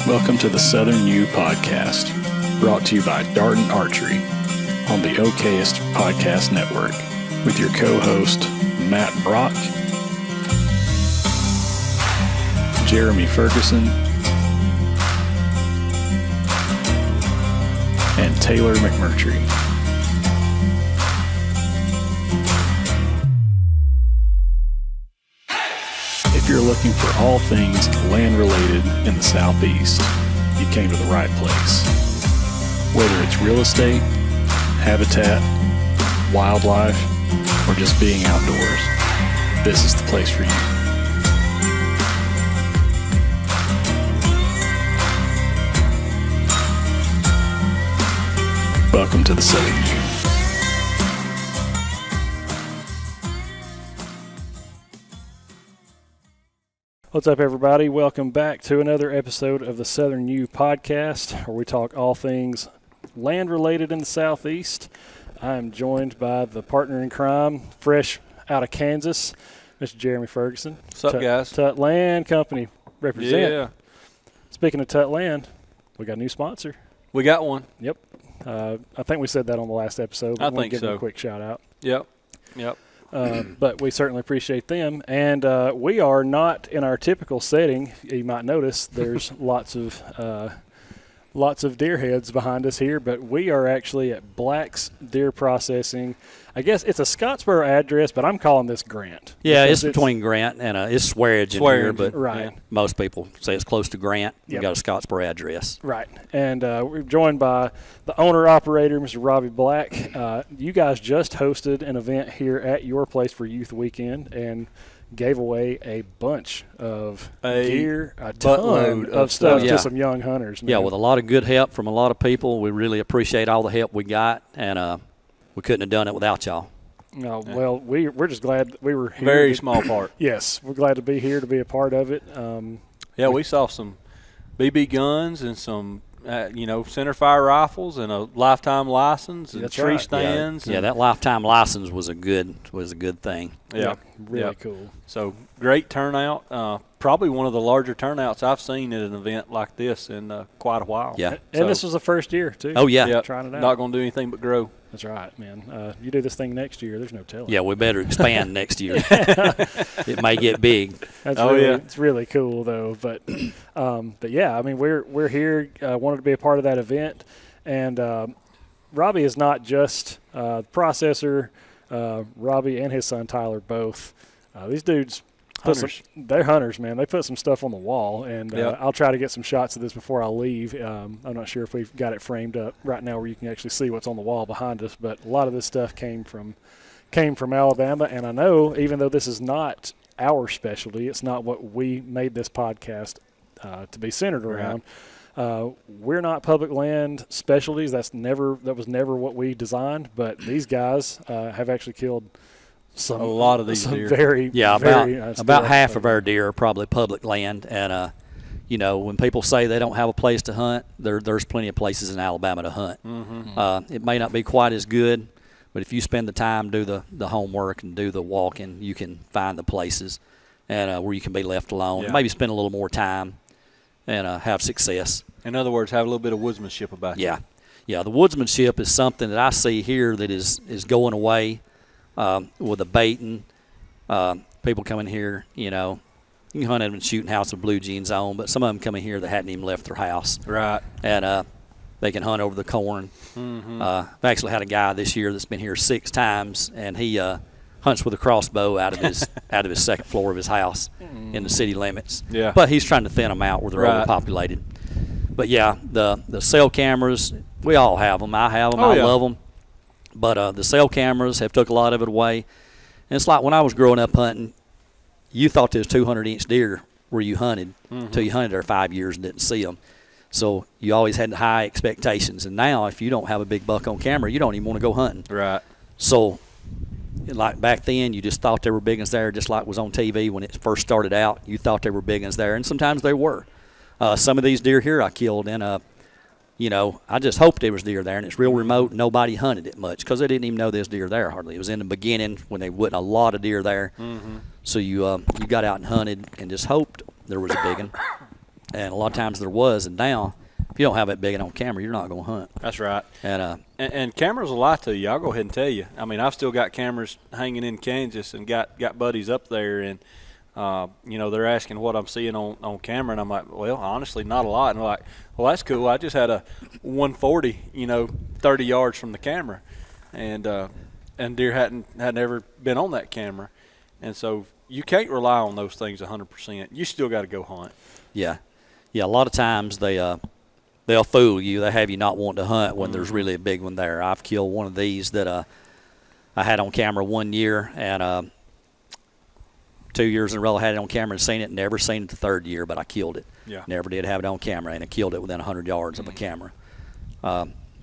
Welcome to the Southern U Podcast, brought to you by Darden Archery on the OKest Podcast Network, with your co-host, Matt Brock, Jeremy Ferguson, and Taylor McMurtry. If you're looking for all things land-related in the Southeast, you came to the right place. Whether it's real estate, habitat, wildlife, or just being outdoors, this is the place for you. Welcome to the Southern U. What's up, everybody? Welcome back to another episode of the Southern U Podcast, where we talk all things land-related in the Southeast. I'm joined by the partner in crime, fresh out of Kansas, Mr. Jeremy Ferguson. What's up, guys? Tut Land Company represent. Yeah. Speaking of Tut Land, we got a new sponsor. We got one. Yep. I think we said that on the last episode. But I think give so. them a quick shout out. Yep. But we certainly appreciate them. And we are not in our typical setting. You might notice there's lots of deer heads behind us here, but we are actually at Black's Deer Processing. I guess it's a Scottsboro address, but I'm calling this Grant. Yeah, it's between Grant and it's Swearingen here, but right. Most people say it's close to Grant. Yep. You got a Scottsboro address. Right. And we're joined by the owner-operator, Mr. Robby Black. You guys just hosted an event here at your place for Youth Weekend and gave away a bunch of gear, a ton of stuff to some young hunters. Man. Yeah, with a lot of good help from a lot of people. We really appreciate all the help we got, and we couldn't have done it without y'all. No, well, we're just glad that we were here. Very small part. Yes, we're glad to be here to be a part of it. Yeah, we saw some BB guns and some, centerfire rifles and a lifetime license and tree right. stands. Yeah, that lifetime license was a good thing. Yeah, really cool. So great turnout. Probably one of the larger turnouts I've seen at an event like this in quite a while. Yeah, and this was the first year too. Oh yeah, yep. Trying it out. Not going to do anything but grow. That's right, man. You do this thing next year, there's no telling. Yeah, we better expand next year. It may get big. That's it's really cool though. But yeah, I mean we're here. Wanted to be a part of that event, and Robby is not just processor. Robby and his son Tyler both. These dudes. They're hunters, man. They put some stuff on the wall, and I'll try to get some shots of this before I leave. I'm not sure if we've got it framed up right now where you can actually see what's on the wall behind us, but a lot of this stuff came from Alabama, and I know even though this is not our specialty, it's not what we made this podcast to be centered around. Right. We're not public land specialties. That was never what we designed, but these guys have actually killed a lot of these deer. About half of our deer are probably public land, and when people say they don't have a place to hunt, there's plenty of places in Alabama to hunt. Mm-hmm. It may not be quite as good, but if you spend the time, do the homework, and do the walking, you can find the places and where you can be left alone. Yeah. Maybe spend a little more time and have success. In other words, have a little bit of woodsmanship about you. Yeah. The woodsmanship is something that I see here that is going away. With the baiting, people coming here, you can hunt at a shooting house with blue jeans on, but some of them come in here that hadn't even left their house. Right. And they can hunt over the corn. Mm-hmm. I've actually had a guy this year that's been here 6 times, and he hunts with a crossbow out of his second floor of his house in the city limits. Yeah. But he's trying to thin them out where they're overpopulated. But, yeah, the cell cameras, we all have them. I have them. I love them. But the cell cameras have took a lot of it away. And it's like when I was growing up hunting, you thought there was 200-inch deer where you hunted until you hunted there 5 years and didn't see them. So you always had high expectations. And now if you don't have a big buck on camera, you don't even want to go hunting. Right. So like back then, you just thought they were big ones there, just like it was on TV when it first started out. You thought they were big ones there, and sometimes they were. Some of these deer here I killed in I just hoped there was deer there, and it's real remote. Nobody hunted it much because they didn't even know there's deer there hardly. It was in the beginning when there wasn't a lot of deer there. Mm-hmm. So you got out and hunted and just hoped there was a big one. And a lot of times there was, and now if you don't have it big on camera, you're not going to hunt. That's right. And cameras will lie to you. I'll go ahead and tell you. I mean, I've still got cameras hanging in Kansas and got buddies up there, and they're asking what I'm seeing on camera, and I'm like, well, honestly, not a lot. And they're like, well, that's cool. I just had a 140, 30 yards from the camera, and deer hadn't ever been on that camera, and so you can't rely on those things 100%. You still got to go hunt. Yeah. A lot of times they'll fool you. They have you not wanting to hunt when there's really a big one there. I've killed one of these that I had on camera 1 year, and 2 years in a row I had it on camera and seen it. Never seen it the third year, but I killed it. Yeah. Never did have it on camera, and I killed it within 100 yards of a camera.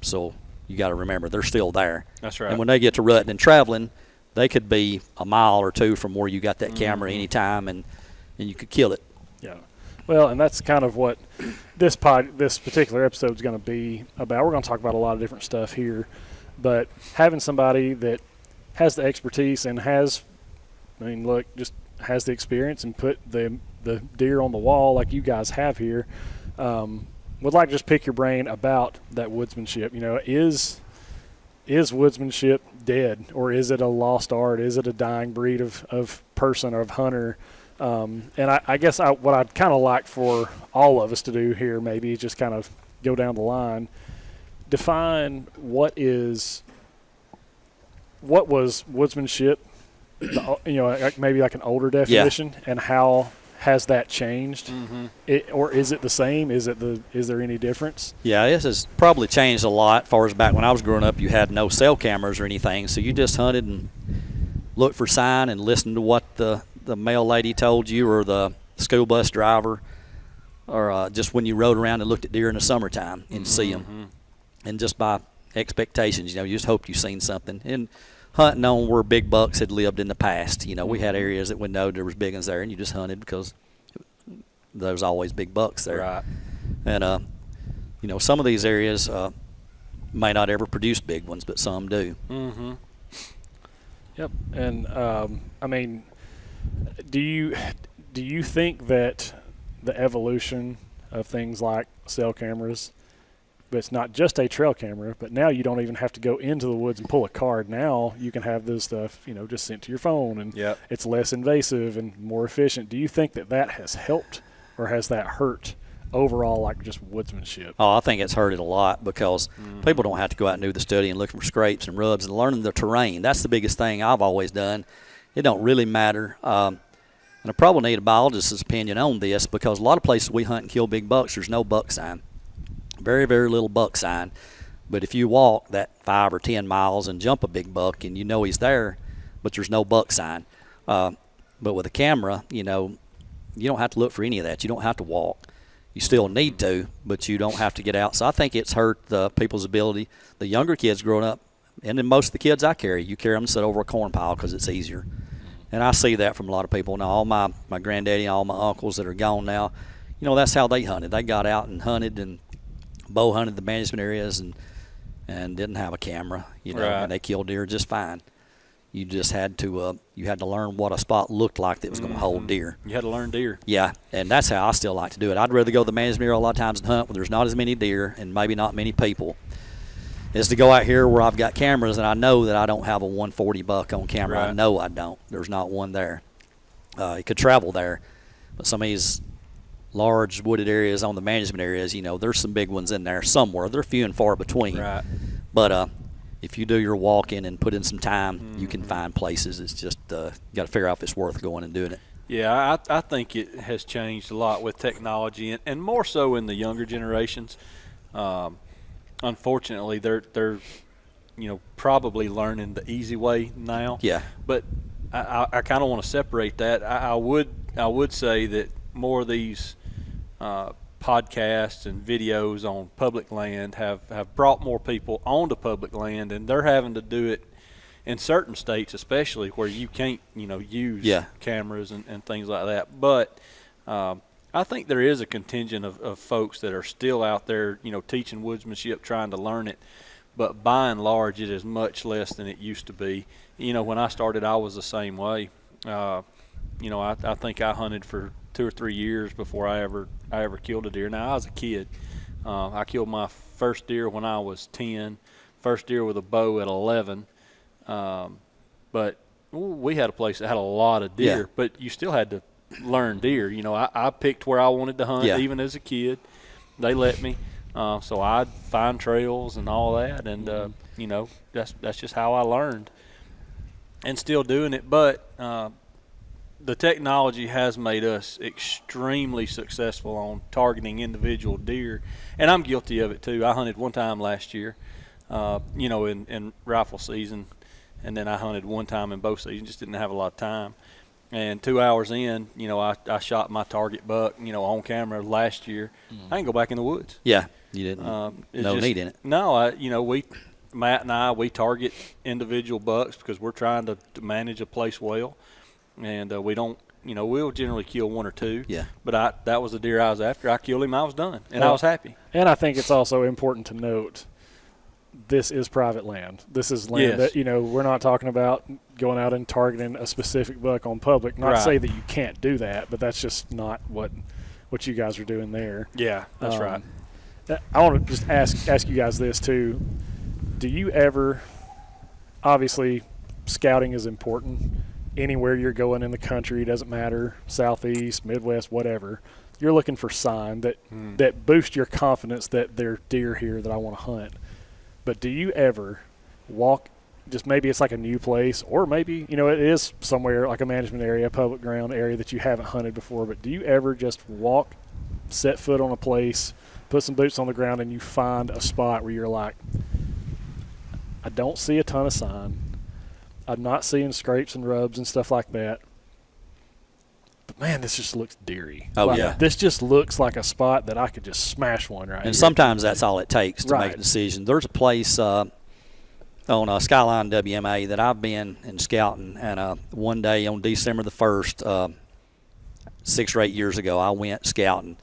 So you got to remember they're still there. That's right. And when they get to rutting and traveling, they could be a mile or two from where you got that camera anytime, and you could kill it. Yeah. Well, and that's kind of what this particular episode is going to be about. We're going to talk about a lot of different stuff here, but having somebody that has the expertise and just has the experience and put the deer on the wall like you guys have here, would like to just pick your brain about that woodsmanship. Is woodsmanship dead, or is it a lost art? Is it a dying breed of person or of hunter? And I guess what I'd kind of like for all of us to do here maybe is just kind of go down the line, define what was woodsmanship, maybe like an older definition, and how has that changed? Or is it the same? Is there any difference? Yeah, this has probably changed a lot. As far as back when I was growing up, you had no cell cameras or anything, so you just hunted and looked for sign and listened to what the mail lady told you, or the school bus driver, or just when you rode around and looked at deer in the summertime and see them. And just by expectations, you just hoped you seen something. And hunting on where big bucks had lived in the past. We had areas that we know there was big ones there, and you just hunted because there was always big bucks there. Right. And, some of these areas may not ever produce big ones, but some do. Mm-hmm. Yep. And, do you think that the evolution of things like cell cameras, but it's not just a trail camera, but now you don't even have to go into the woods and pull a card. Now you can have this stuff, just sent to your phone, and it's less invasive and more efficient. Do you think that has helped, or has that hurt overall, like just woodsmanship? Oh, I think it's hurt it a lot, because people don't have to go out and do the study and look for scrapes and rubs and learning the terrain. That's the biggest thing I've always done. It don't really matter. And I probably need a biologist's opinion on this, because a lot of places we hunt and kill big bucks, there's no buck sign. Very, very little buck sign. But if you walk that 5 or 10 miles and jump a big buck, and he's there, but there's no buck sign. But with a camera, you don't have to look for any of that. You don't have to walk. You still need to, but you don't have to get out. So I think it's hurt the people's ability. The younger kids growing up, and then most of the kids I carry, you carry them to sit over a corn pile because it's easier. And I see that from a lot of people. Now, all my granddaddy and all my uncles that are gone now, that's how they hunted. They got out and hunted and bow hunted the management areas and didn't have a camera, Right. and they killed deer just fine. You just had to learn what a spot looked like that was going to hold deer. You had to learn deer. Yeah, and that's how I still like to do it. I'd rather go to the management area a lot of times and hunt where there's not as many deer and maybe not many people, is to go out here where I've got cameras and I know that I don't have a 140 buck on camera. Right. I know I don't. There's not one there. It could travel there, but some of these large wooded areas on the management areas, there's some big ones in there somewhere. They're few and far between. Right. But if you do your walking and put in some time, you can find places. It's just you got to figure out if it's worth going and doing it. Yeah, I think it has changed a lot with technology, and more so in the younger generations. Unfortunately, they're probably learning the easy way now. Yeah. But I kind of want to separate that. I would say that more of these podcasts and videos on public land have brought more people onto public land, and they're having to do it in certain states, especially where you can't use cameras and things like that. But I think there is a contingent of folks that are still out there teaching woodsmanship, trying to learn it, but by and large it is much less than it used to be. When I started, I was the same way. I think I hunted for 2 or 3 years before I ever killed a deer. Now, I was a kid. I killed my first deer when I was 10, first deer with a bow at 11. But we had a place that had a lot of deer, but you still had to learn deer. You know, I picked where I wanted to hunt even as a kid. They let me. So I'd find trails and all that, and, you know, that's just how I learned and still doing it. But the technology has made us extremely successful on targeting individual deer, and I'm guilty of it too. I hunted one time last year, you know, in rifle season, and then I hunted one time in bow season, just didn't have a lot of time. And 2 hours in, you know, I shot my target buck, you know, on camera last year. I didn't go back in the woods. Yeah, you didn't. No need in it. No, you know, Matt and I, we target individual bucks because we're trying to manage a place well. And we don't, you know, we'll generally kill 1 or 2. Yeah. But that was the deer I was after. I killed him. I was done, and I was happy. And I think it's also important to note, this is private land. This is land that, you know, we're not talking about going out and targeting a specific buck on public. Not to say that you can't do that, but that's just not what you guys are doing there. Yeah, that's right. I want to just ask you guys this too. Do you ever, obviously scouting is important anywhere you're going in the country, doesn't matter, southeast, midwest, whatever. You're looking for sign that boost your confidence that there are deer here that I want to hunt. But do you ever walk, just maybe it's like a new place, or maybe, you know, it is somewhere like a management area, public ground area that you haven't hunted before, but do you ever just walk, set foot on a place, put some boots on the ground, and you find a spot where you're like, I don't see a ton of sign, I'm not seeing scrapes and rubs and stuff like that, but man, this just looks deery. Oh, like, yeah. This just looks like a spot that I could just smash one right here. And sometimes that's all it takes to make a decision. There's a place on Skyline WMA that I've been in scouting, and one day on December the 1st, 6 or 8 years ago, I went scouting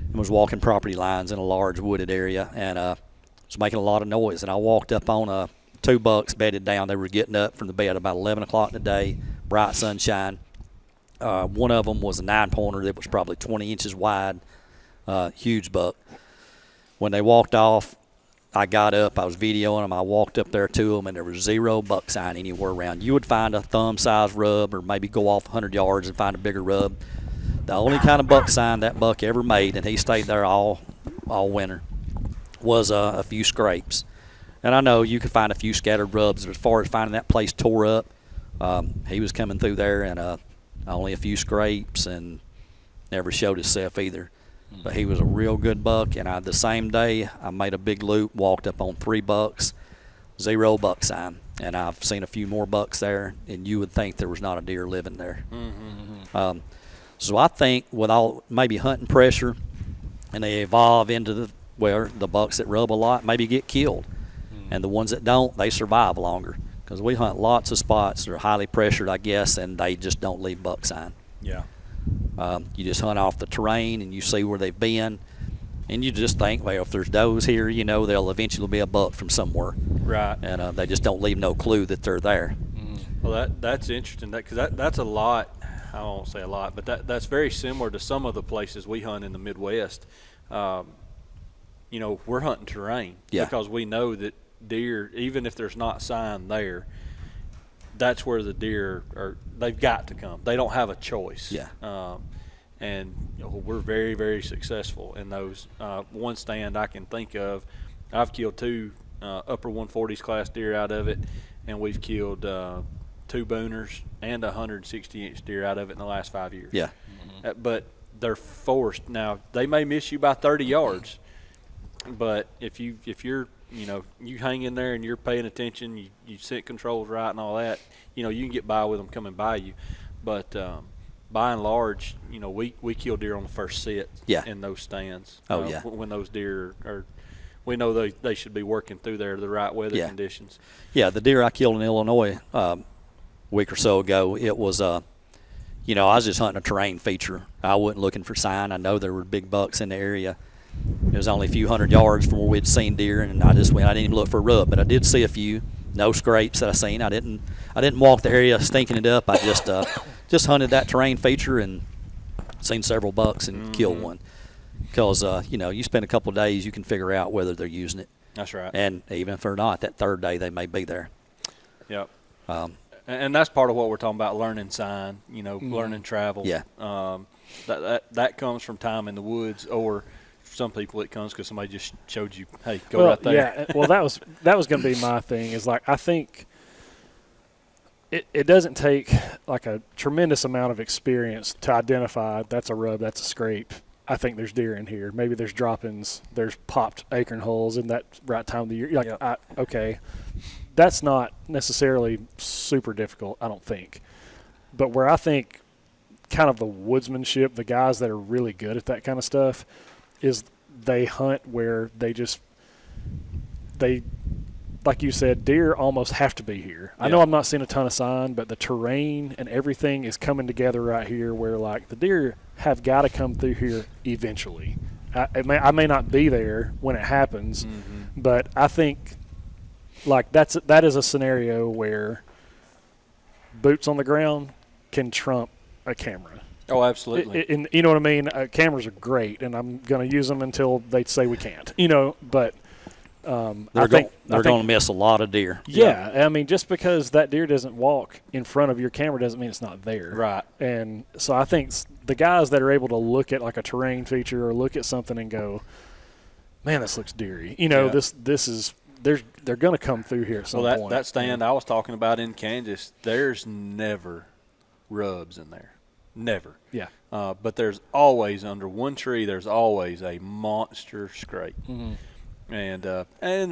and was walking property lines in a large wooded area, and was making a lot of noise. And I walked up on 2 bucks bedded down. They were getting up from the bed about 11 o'clock in the day, bright sunshine. One of them was a 9-pointer that was probably 20 inches wide, huge buck. When they walked off, I got up, I was videoing them, I walked up there to them, and there was 0 buck sign anywhere around. You would find a thumb-sized rub, or maybe go off 100 yards and find a bigger rub. The only kind of buck sign that buck ever made, and he stayed there all winter, was a few scrapes. And I know you could find a few scattered rubs, but as far as finding that place tore up, he was coming through there, and only a few scrapes, and never showed himself either. But he was a real good buck, and the same day I made a big loop, walked up on 3 bucks, 0 buck sign. And I've seen a few more bucks there, and you would think there was not a deer living there. So I think with all maybe hunting pressure, and they evolve into the bucks that rub a lot maybe get killed. And the ones that don't, they survive longer. Because we hunt lots of spots that are highly pressured, I guess, and they just don't leave buck sign. Yeah. You just hunt off the terrain, and you see where they've been, and you just think, well, if there's does here, you know, there'll eventually be a buck from somewhere. Right. And they just don't leave no clue that they're there. Well, that's interesting, because that's a lot. I won't say a lot, but that's very similar to some of the places we hunt in the Midwest. You know, we're hunting terrain because we know that deer, even if there's not sign there, that's where the deer they've got to come. They don't have a choice. And you know, we're very, very successful in those. One stand I can think of, I've killed 2 upper 140s class deer out of it, and we've killed 2 booners and a 160-inch deer out of it in the last 5 years. But they're forced. Now, they may miss you by 30 yards, but if you're you know, you hang in there and you're paying attention, you set controls right and all that, you know, you can get by with them coming by you. But by and large, you know, we kill deer on the first sit in those stands. When those deer we know they should be working through there the right weather conditions. Yeah, the deer I killed in Illinois a week or so ago, it was, you know, I was just hunting a terrain feature. I wasn't looking for sign. I know there were big bucks in the area. It was only a few hundred yards from where we'd seen deer, and I didn't even look for a rub, but I did see a few. No scrapes that I seen. I didn't walk the area stinking it up. I just hunted that terrain feature and Seen several bucks and killed one. Because, you spend a couple of days, you can figure out whether they're using it. That's right. And even if they're not, that third day they may be there. Yep. And that's part of what we're talking about, learning sign, learning travel. Yeah. That comes from time in the woods, or for some people it comes because somebody just showed you, hey, go right there. Yeah, well, that was going to be my thing, is like, I think it doesn't take like a tremendous amount of experience to identify that's a rub, that's a scrape. I think there's deer in here. Maybe there's droppings, there's popped acorn holes in that right time of the year. Like, okay. That's not necessarily super difficult, I don't think. But where I think kind of the woodsmanship, the guys that are really good at that kind of stuff, is they hunt where they like you said, deer almost have to be here. I know I'm not seeing a ton of sign, but the terrain and everything is coming together right here where, like, the deer have got to come through here eventually. I may not be there when it happens, but I think – like that is a scenario where boots on the ground can trump a camera. Oh, absolutely. And you know what I mean? Cameras are great, and I'm going to use them until they say we can't. But they're going to miss a lot of deer. Yeah, I mean, just because that deer doesn't walk in front of your camera doesn't mean it's not there. Right. And so I think the guys that are able to look at like a terrain feature or look at something and go, man, this looks deery. This is. They're going to come through here at some point. That stand I was talking about in Kansas, there's never rubs in there. Never. Yeah. But there's always, under one tree, there's always a monster scrape. And the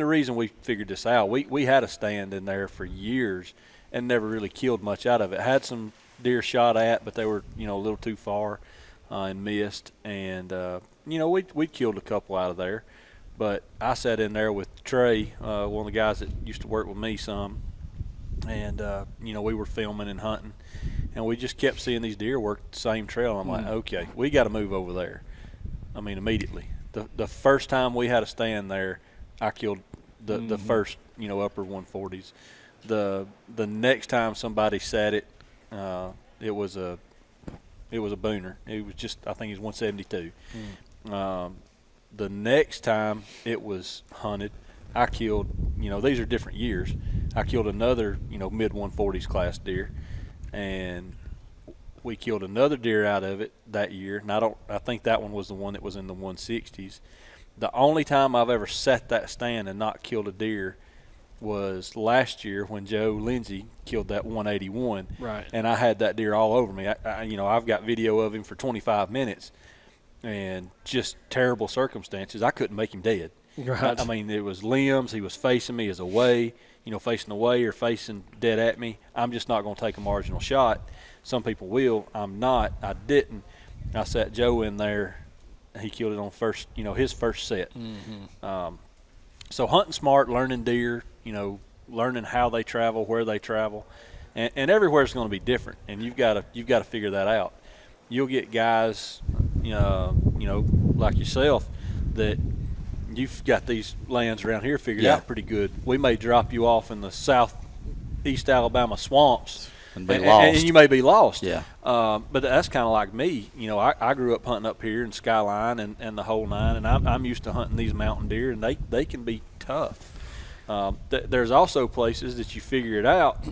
reason we figured this out, we had a stand in there for years and never really killed much out of it. Had some deer shot at, but they were, a little too far and missed. And, we killed a couple out of there. But I sat in there with Trey, one of the guys that used to work with me some, and, we were filming and hunting, and we just kept seeing these deer work the same trail. I'm like, okay, we got to move over there. I mean, immediately. The first time we had a stand there, I killed the first, upper 140s. The next time somebody sat it, it was a booner. It was just, I think it was 172. The next time it was hunted, I killed, these are different years. I killed another, mid 140s class deer, and we killed another deer out of it that year. And I think that one was the one that was in the 160s. The only time I've ever sat that stand and not killed a deer was last year when Joe Lindsay killed that 181. Right. And I had that deer all over me. I've got video of him for 25 minutes. And just terrible circumstances. I couldn't make him dead. Right. I mean, it was limbs. He was facing me as away, facing away or facing dead at me. I'm just not going to take a marginal shot. Some people will. I'm not. I didn't. I sat Joe in there. He killed it on first, his first set. So hunting smart, learning deer, learning how they travel, where they travel, and everywhere is going to be different. And you've got to figure that out. You'll get guys, like yourself, that you've got these lands around here figured out pretty good. We may drop you off in the southeast Alabama swamps and be lost. And you may be lost. Yeah. But that's kind of like me. I grew up hunting up here in Skyline and the whole nine, and I'm used to hunting these mountain deer, and they can be tough. There's also places that you figure it out,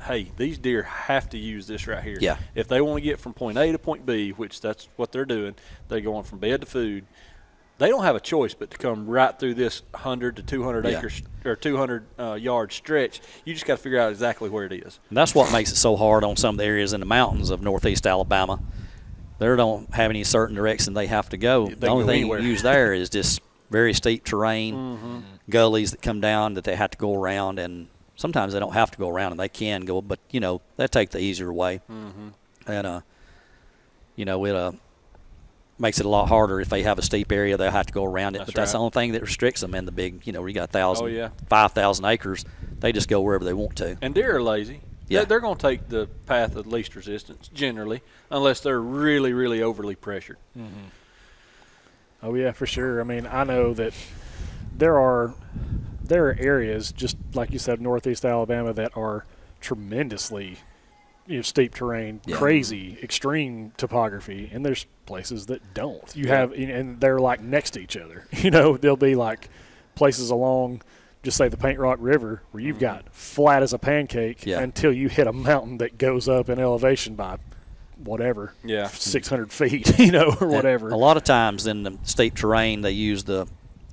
hey, these deer have to use this right here. Yeah. If they want to get from point A to point B, which that's what they're doing, they're going from bed to food, they don't have a choice but to come right through this 100 to 200 acres or 200 yard stretch. You just got to figure out exactly where it is. And that's what makes it so hard on some of the areas in the mountains of northeast Alabama. They don't have any certain direction they have to go. The only thing you use there is just very steep terrain, gullies that come down that they have to go around, and sometimes they don't have to go around and they can go, but they take the easier way. And it makes it a lot harder if they have a steep area. They'll have to go around it. That's the only thing that restricts them in the big. We got 5,000 acres. They just go wherever they want to. And deer are lazy. Yeah, they're going to take the path of least resistance generally, unless they're really, really overly pressured. Oh yeah, for sure. I mean, I know that there are areas, just like you said, northeast Alabama, that are tremendously steep terrain, crazy, extreme topography, and there's places that don't. You have, and they're like next to each other. There'll be like places along, just say the Paint Rock River, where you've got flat as a pancake until you hit a mountain that goes up in elevation by whatever, 600 feet, or whatever. And a lot of times in the steep terrain, they use the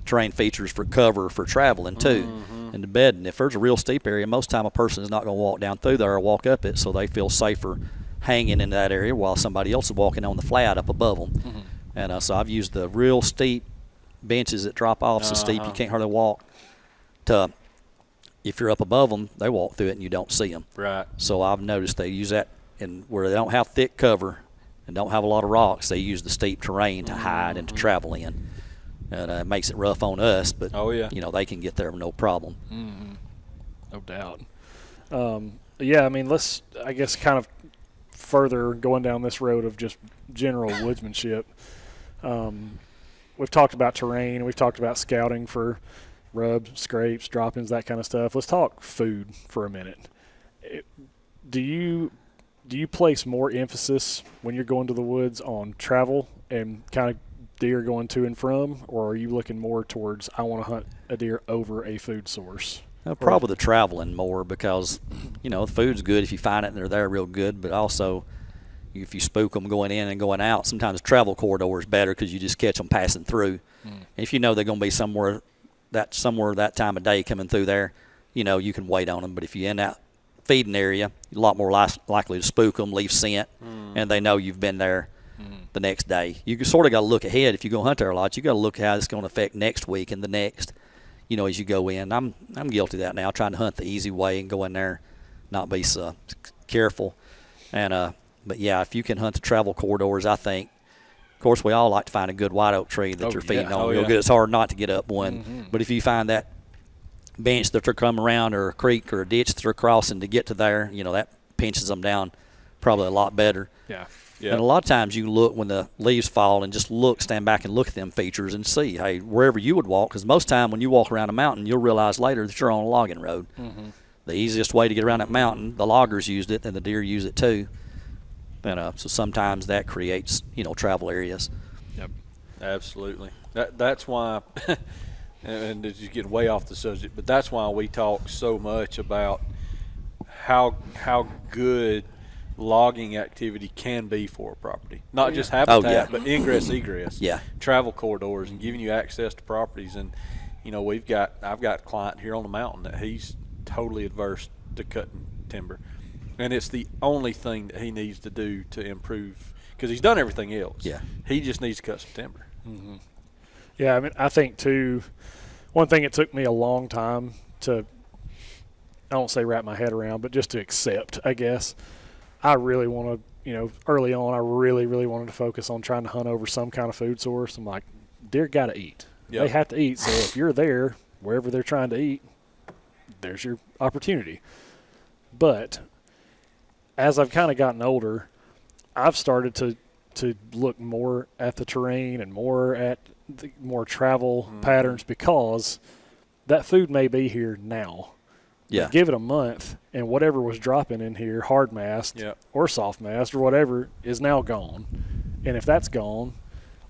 terrain features for cover for traveling too. In the bed, and if there's a real steep area, most time a person is not going to walk down through there or walk up it, so they feel safer hanging in that area while somebody else is walking on the flat up above them. And so I've used the real steep benches that drop off so steep you can't hardly walk. To if you're up above them, they walk through it and you don't see them. Right. So I've noticed they use that, and where they don't have thick cover and don't have a lot of rocks, they use the steep terrain to hide and to travel in. And it makes it rough on us, but they can get there with no problem. No doubt. I mean, let's, I guess, kind of further going down this road of just general woodsmanship. We've talked about terrain. We've talked about scouting for rubs, scrapes, drop-ins, that kind of stuff. Let's talk food for a minute. Do you place more emphasis when you're going to the woods on travel and kind of deer going to and from, or are you looking more towards I want to hunt a deer over a food source? Probably the traveling more, because the food's good if you find it and they're there real good, but also if you spook them going in and going out, sometimes travel corridor is better because you just catch them passing through. If they're going to be somewhere that time of day coming through there, you can wait on them. But if you're in that feeding area, you're a lot more likely to spook them, leave scent, and they know you've been there the next day. You sort of got to look ahead. If you go hunt there a lot, you got to look how it's going to affect next week and the next, as you go in. I'm guilty of that now, trying to hunt the easy way and go in there, not be so careful. And but if you can hunt the travel corridors, I think, of course, we all like to find a good white oak tree that you're feeding on real good. It's hard not to get up one. But if you find that bench that they're coming around, or a creek or a ditch that they're crossing to get to there, that pinches them down probably a lot better. Yeah. And a lot of times you look when the leaves fall and just stand back and look at them features and see, hey, wherever you would walk, because most time when you walk around a mountain, you'll realize later that you're on a logging road. The easiest way to get around that mountain, the loggers used it and the deer use it too. And so sometimes that creates, travel areas. Yep, absolutely. That's why, and this is getting way off the subject, but that's why we talk so much about how good logging activity can be for a property. Not just habitat, but ingress, egress. Travel corridors and giving you access to properties. And, I've got a client here on the mountain that he's totally adverse to cutting timber. And it's the only thing that he needs to do to improve, because he's done everything else. He just needs to cut some timber. Yeah, I mean, I think, too, one thing it took me a long time to, I won't say wrap my head around, but just to accept, I guess. I really want to, early on, I really, really wanted to focus on trying to hunt over some kind of food source. I'm like, deer got to eat. They have to eat. So if you're there, wherever they're trying to eat, there's your opportunity. But as I've kind of gotten older, I've started to look more at the terrain and more at the more travel patterns, because that food may be here now. Give it a month, and whatever was dropping in here, hard mast or soft mast or whatever, is now gone. And if that's gone,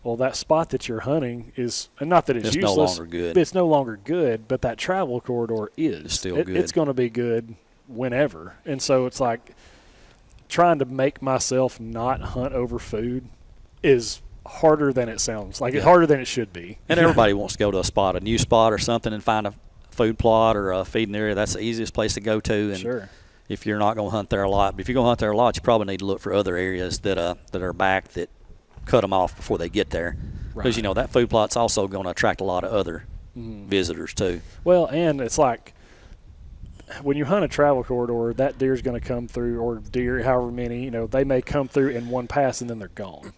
well, that spot that you're hunting is, and not that it's useless, no longer good. It's no longer good, but that travel corridor is. It's still good. It's going to be good whenever. And so it's like trying to make myself not hunt over food is harder than it sounds. Like it's harder than it should be. And everybody wants to go to a new spot or something and find a food plot or a feeding area. That's the easiest place to go to. And if you're not going to hunt there a lot, but if you're going to hunt there a lot, you probably need to look for other areas that are back that cut them off before they get there, because that food plot's also going to attract a lot of other visitors too. Well, and it's like when you hunt a travel corridor, that deer's going to come through, or deer, however many, they may come through in one pass and then they're gone.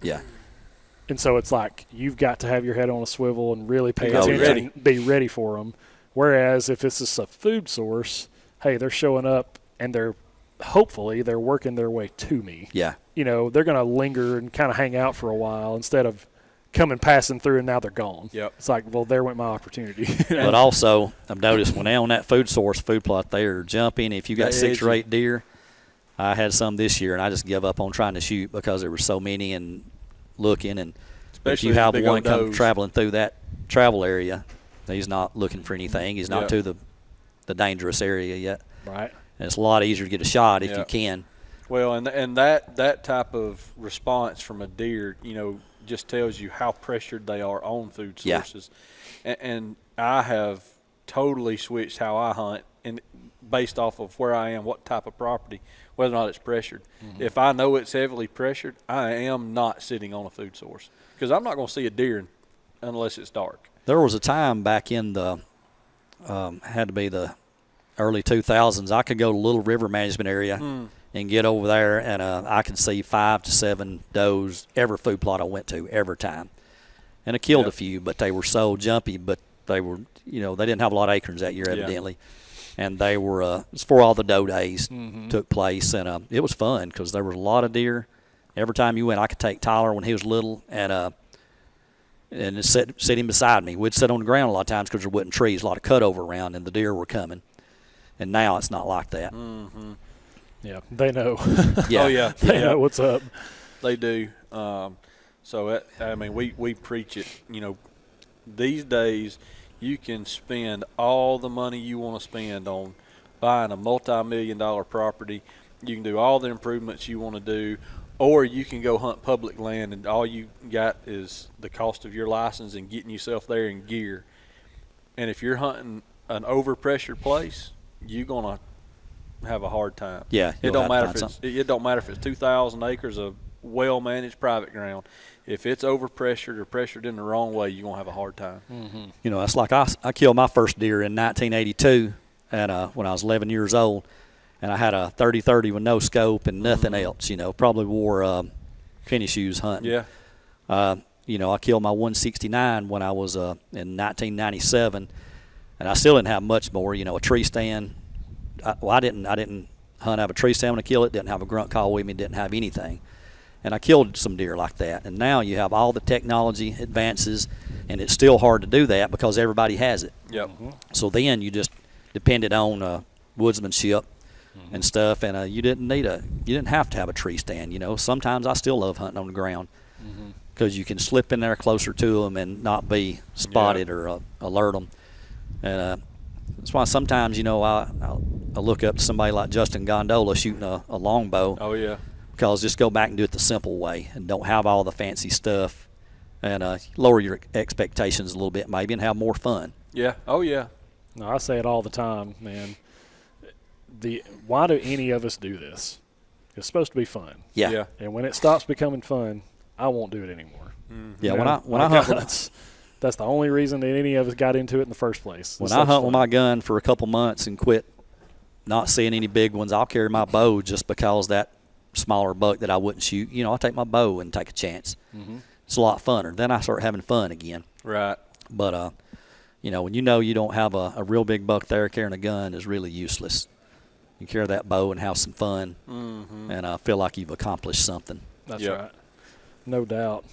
And so it's like you've got to have your head on a swivel and really pay attention, be ready for them. Whereas if it's just a food source, hey, they're showing up and hopefully they're working their way to me. They're going to linger and kind of hang out for a while instead of passing through and now they're gone. It's like, well, there went my opportunity. But also, I've noticed when they're on that food plot, they are jumping. If you got 6 or 8 deer, I had some this year, and I just give up on trying to shoot because there were so many and looking. And Especially if you have the big one old come does. traveling through that travel area, he's not looking for anything. He's not Yep. to the dangerous area yet. Right. And it's a lot easier to get a shot if you Yep. can. Well, and that type of response from a deer, just tells you how pressured they are on food Yeah. sources. And I have totally switched how I hunt, and based off of where I am, what type of property, whether or not it's pressured. If I know it's heavily pressured, I am not sitting on a food source because I'm not going to see a deer unless it's dark. There was a time back in the had to be the early 2000s. I could go to Little River Management Area and get over there, and I could see 5 to 7 does every food plot I went to every time. And I killed a few, but they were so jumpy. But they were, they didn't have a lot of acorns that year, evidently. And they were it was before all the doe days took place, and it was fun because there was a lot of deer. Every time you went, I could take Tyler when he was little, and sit him beside me. We'd sit on the ground a lot of times because there wasn't trees, a lot of cutover around, and the deer were coming. And now it's not like that. Yeah, they know. Yeah. Oh, yeah. They know what's up. They do. We preach it. These days you can spend all the money you want to spend on buying a multi-million-dollar property. You can do all the improvements you want to do, or you can go hunt public land, and all you got is the cost of your license and getting yourself there in gear. And if you're hunting an overpressured place, you're gonna have a hard time. Yeah, it you'll don't have to matter find if it's something. it don't matter if it's 2,000 acres of well-managed private ground. If it's overpressured or pressured in the wrong way, you're gonna have a hard time. It's like I killed my first deer in 1982, and when I was 11 years old, and I had a 30-30 with no scope and nothing else. Probably wore tennis shoes hunting. Yeah. I killed my 169 when I was in 1997, and I still didn't have much more. A tree stand. I didn't hunt out of a tree stand when I killed it. Didn't have a grunt call with me. Didn't have anything. And I killed some deer like that. And now you have all the technology advances, and it's still hard to do that because everybody has it. Yep. So then you just depended on woodsmanship and stuff, and you didn't have to have a tree stand. Sometimes I still love hunting on the ground because you can slip in there closer to them and not be spotted or alert them. And that's why sometimes I look up to somebody like Justin Gondola shooting a longbow. Oh yeah. Because just go back and do it the simple way and don't have all the fancy stuff, and lower your expectations a little bit maybe and have more fun. Yeah. Oh yeah. No, I say it all the time, man. Why do any of us do this? It's supposed to be fun. Yeah. Yeah. And when it stops becoming fun, I won't do it anymore. Yeah. You When know? I hunt that's the only reason that any of us got into it in the first place. when I hunt with my gun for a couple months and quit not seeing any big ones, I'll carry my bow just because that smaller buck that I wouldn't shoot, I'll take my bow and take a chance. It's a lot funner. Then I start having fun again. Right. But when you don't have a real big buck there, carrying a gun is really useless. You carry that bow and have some fun, and I feel like you've accomplished something. That's Yep. right. No doubt.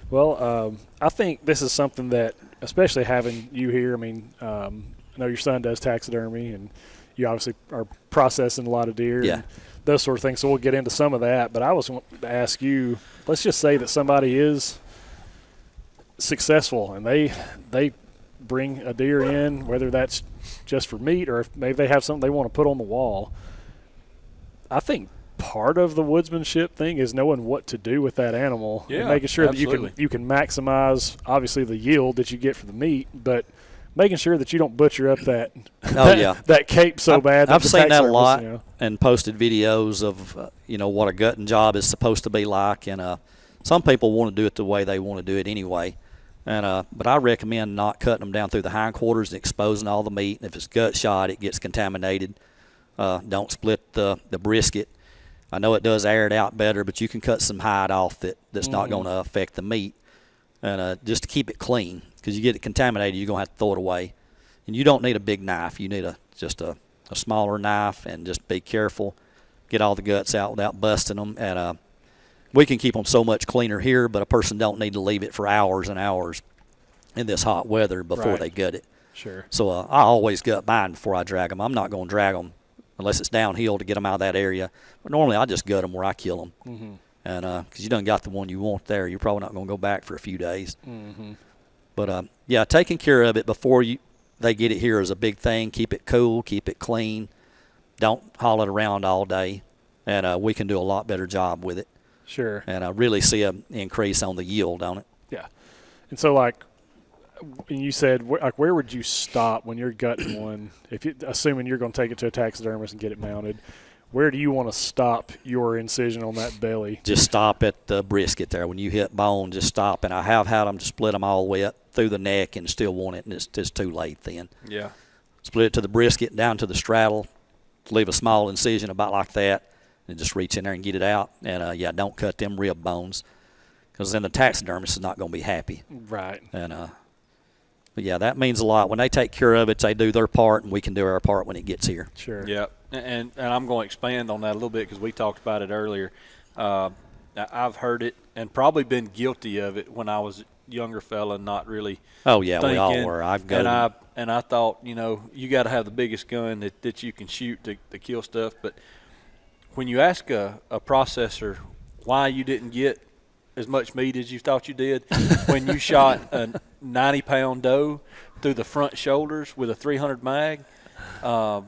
Well, I think this is something that, especially having you here, I know your son does taxidermy, and you obviously are processing a lot of deer and those sort of things, so we'll get into some of that. But I was wanting to ask you, let's just say that somebody is successful and they bring a deer in, whether that's just for meat or if maybe they have something they want to put on the wall. I think part of the woodsmanship thing is knowing what to do with that animal and making sure absolutely. that you can maximize obviously the yield that you get for the meat, but making sure that you don't butcher up that that cape so bad. I've the seen tax that a service, lot and posted videos of what a gutting job is supposed to be like, and some people want to do it the way they want to do it anyway. And but I recommend not cutting them down through the hindquarters and exposing all the meat. And if it's gut shot, it gets contaminated. Don't split the brisket. I know it does air it out better, but you can cut some hide off that's not going to affect the meat. And just to keep it clean, because you get it contaminated, you're going to have to throw it away. And you don't need a big knife. You need just a smaller knife, and just be careful. Get all the guts out without busting them. And we can keep them so much cleaner here, but a person don't need to leave it for hours and hours in this hot weather before they gut it. Sure. So I always gut mine before I drag them. I'm not going to drag them unless it's downhill to get them out of that area. But normally I just gut them where I kill them. Mm-hmm. And because you done got the one you want there, you're probably not going to go back for a few days. Mm-hmm. But, yeah, taking care of it before they get it here is a big thing. Keep it cool, keep it clean. Don't haul it around all day. And we can do a lot better job with it. Sure. And I really see an increase on the yield on it. Yeah. And so, like, and you said, like, where would you stop when you're gutting one? Assuming you're going to take it to a taxidermist and get it mounted, where do you want to stop your incision on that belly? Just stop at the brisket there. When you hit bone, just stop. And I have had them to split them all the way up through the neck and still want it, and it's just too late then. Yeah. Split it to the brisket, down to the straddle, leave a small incision about like that, and just reach in there and get it out. And, yeah, don't cut them rib bones, because then the taxidermist is not going to be happy. Right. And but, yeah, that means a lot. When they take care of it, they do their part, and we can do our part when it gets here. Sure. Yeah, and I'm going to expand on that a little bit because we talked about it earlier. I've heard it and probably been guilty of it when I was a younger fella, not really Oh, yeah, thinking. we all were. And I thought, you got to have the biggest gun that you can shoot to kill stuff. But when you ask a processor why you didn't get as much meat as you thought you did when you shot a 90-pound doe through the front shoulders with a 300 mag. Oh,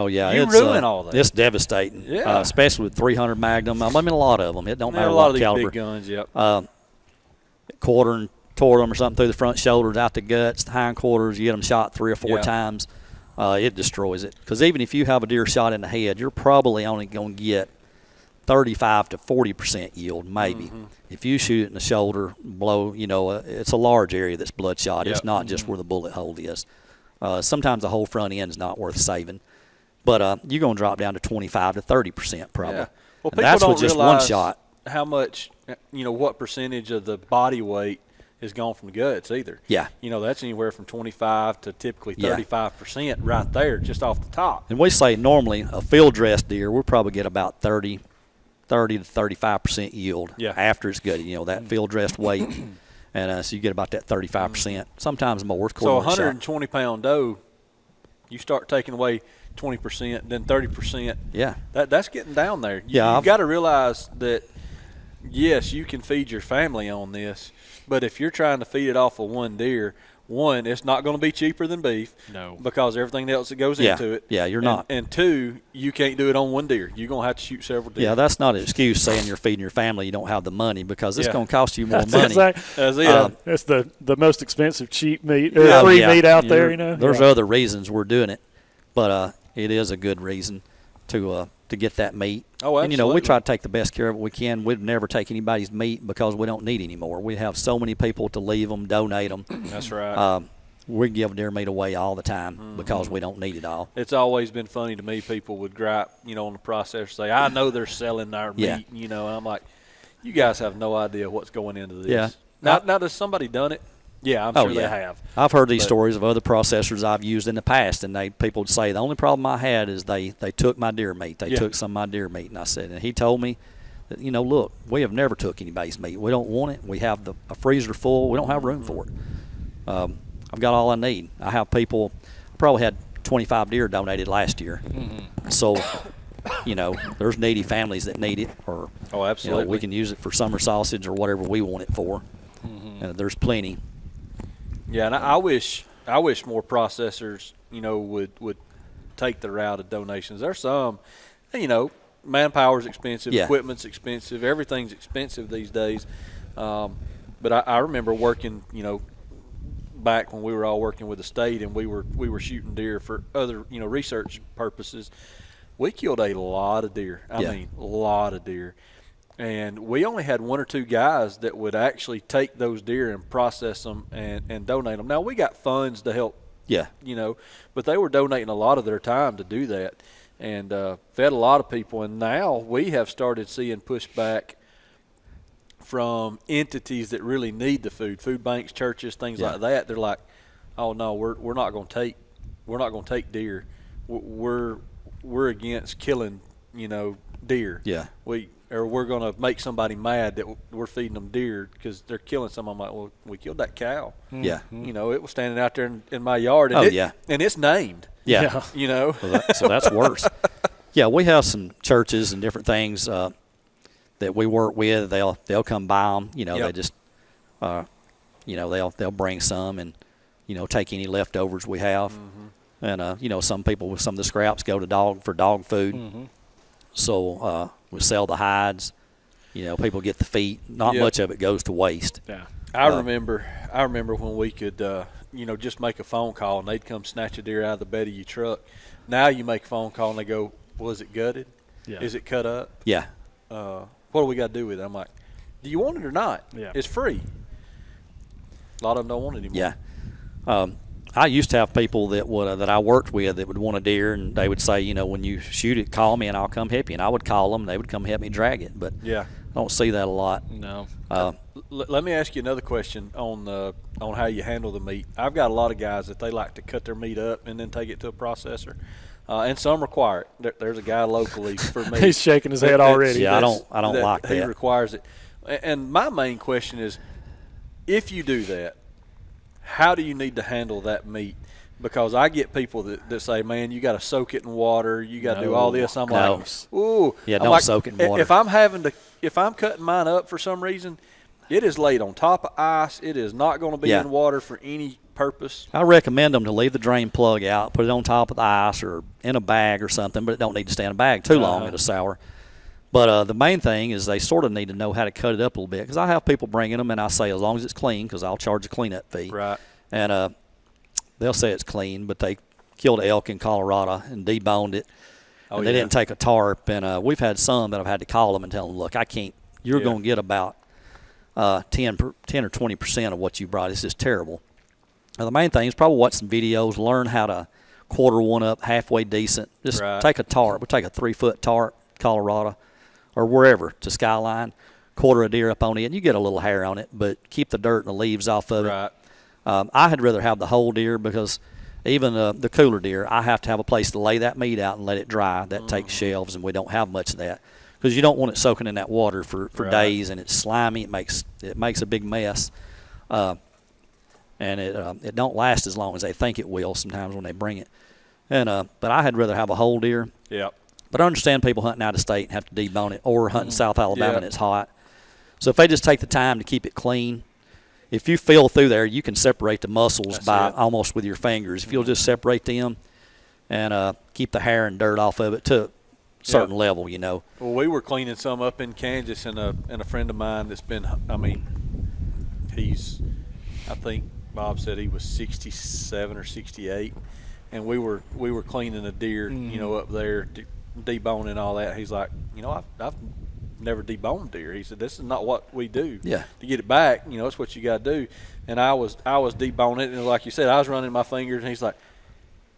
yeah. You ruin all that. It's devastating, Yeah. Especially with 300 Magnum. I mean, a lot of them. It don't matter a lot what of these caliber. big guns, yep. Quarter and tore them or something through the front shoulders, out the guts, the hindquarters. You get them shot 3 or 4 times. It destroys it. Because even if you have a deer shot in the head, you're probably only going to get 35 to 40% yield, maybe. Mm-hmm. If you shoot it in the shoulder, blow, it's a large area that's bloodshot. Yep. It's not just where the bullet hole is. Sometimes the whole front end is not worth saving. But you're going to drop down to 25 to 30% probably. Yeah. Well, and people that's don't with just one realize shot. how much, what percentage of the body weight is gone from the guts either. Yeah. That's anywhere from 25 to typically Yeah. 35% right there, just off the top. And we say normally a field-dressed deer, we'll probably get about 30 to 35% yield after it's gutted, that field-dressed weight. And so you get about that 35%, sometimes more. So a 120-pound doe, you start taking away 20%, then 30%. Yeah. That's getting down there. Yeah, You've got to realize that, yes, you can feed your family on this, but if you're trying to feed it off of one deer, one, it's not going to be cheaper than beef. No. Because everything else that goes into it. Yeah, you're not. And two, you can't do it on one deer. You're going to have to shoot several deer. Yeah, that's not an excuse saying you're feeding your family you don't have the money, because it's going to cost you more money. That's it. That's the most expensive cheap meat or free meat out there, There's other reasons we're doing it, but it is a good reason to get that meat. Oh, absolutely. And we try to take the best care of it we can. We'd never take anybody's meat because we don't need any more. We have so many people to leave them, donate them. That's right. We give deer meat away all the time because we don't need it all. It's always been funny to me. People would gripe, on the processor, say, I know they're selling our meat, and I'm like, you guys have no idea what's going into this. Yeah. Now, does somebody done it? Yeah, I'm sure they have. I've heard these stories of other processors I've used in the past, and people would say, the only problem I had is they took my deer meat. They took some of my deer meat. And I said, and he told me that, look, we have never took anybody's meat. We don't want it. We have a freezer full. We don't have room for it. I've got all I need. I have people, I probably had 25 deer donated last year. Mm-hmm. So, there's needy families that need it. Or, absolutely. We can use it for summer sausage or whatever we want it for. Mm-hmm. There's plenty. Yeah, and I wish more processors, would take the route of donations. There's some, manpower's expensive, equipment's expensive, everything's expensive these days. But I remember working, back when we were all working with the state and we were shooting deer for other, research purposes. We killed a lot of deer. I mean, a lot of deer. And we only had 1 or 2 guys that would actually take those deer and process them and donate them. Now, we got funds to help, but they were donating a lot of their time to do that and fed a lot of people. And now we have started seeing pushback from entities that really need the food banks, churches, things like that. They're like, oh, no, we're not going to take deer. We're against killing, deer. Yeah. We're going to make somebody mad that we're feeding them deer because they're killing some. I'm like, well, we killed that cow. Yeah. It was standing out there in my yard. And and it's named. Yeah. You know? So that's worse. Yeah, we have some churches and different things that we work with. They'll come buy them. You know, Yep. they just, you know, they'll bring some and, you know, take any leftovers we have. And, you know, some people with some of the scraps go to dog food. So we sell the hides. You know, people get the feet. Not Yep. much of it goes to waste. Yeah. I remember when we could, you know, just make a phone call and they'd come snatch a deer out of the bed of your truck. Now you make a phone call and they go, was it gutted? Yeah. Is it cut up? Yeah. What do we got to do with it? I'm like, do you want it or not? Yeah. It's free. A lot of them don't want it anymore. Yeah. I used to have people that I worked with that would want a deer, and they would say, you know, when you shoot it, call me and I'll come help you. And I would call them, and they would come help me drag it. But Yeah. I don't see that a lot. No. Let me ask you another question on how you handle the meat. I've got a lot of guys that they like to cut their meat up and then take it to a processor, and some require it. There's a guy locally for me. He's shaking his head already. Yeah, I don't like that. He requires it. And my main question is, if you do that, how do you need to handle that meat? Because I get people that say, man, you got to soak it in water. You got to do all this. I'm No. like, ooh. Yeah, I'm don't like, soak it in water. If I'm cutting mine up for some reason, it is laid on top of ice. It is not going to be Yeah. in water for any purpose. I recommend them to leave the drain plug out, put it on top of the ice or in a bag or something, but it don't need to stay in a bag too long. It'll sour. But the main thing is they sort of need to know how to cut it up a little bit, because I have people bringing them, and I say as long as it's clean, because I'll charge a cleanup fee. Right. And they'll say it's clean, but they killed elk in Colorado and deboned it. Oh, And they yeah. didn't take a tarp. And we've had some that I've had to call them and tell them, look, I can't. You're Yeah. going to get about 10 or 20% of what you brought. It's just terrible. Now, the main thing is probably watch some videos, learn how to quarter one up halfway decent. Just Right. take a tarp. We'll take a 3-foot tarp, Colorado, or wherever, to Skyline, quarter a deer up on it, and you get a little hair on it, but keep the dirt and the leaves off of it. Right. I had rather have the whole deer, because even the cooler deer, I have to have a place to lay that meat out and let it dry. That takes shelves, and we don't have much of that, because you don't want it soaking in that water for Right. days, and it's slimy. It makes a big mess, and it don't last as long as they think it will sometimes when they bring it. And but I had rather have a whole deer. Yeah. But I understand people hunting out of state and have to debone it, or hunting South Alabama Yeah. and it's hot. So if they just take the time to keep it clean, if you feel through there, you can separate the muscles That's by it. almost with your fingers. If you'll just separate them and keep the hair and dirt off of it to a certain level, you know. Well, we were cleaning some up in Kansas, and a friend of mine that's been, I think Bob said he was 67 or 68, and we were cleaning a deer, you know, up there, deboning all that. He's like, you know, I've never deboned deer. He said, this is not what we do. Yeah. To get it back, you know, it's what you got to do. And I was deboning it, and like you said, I was running my fingers, and he's like,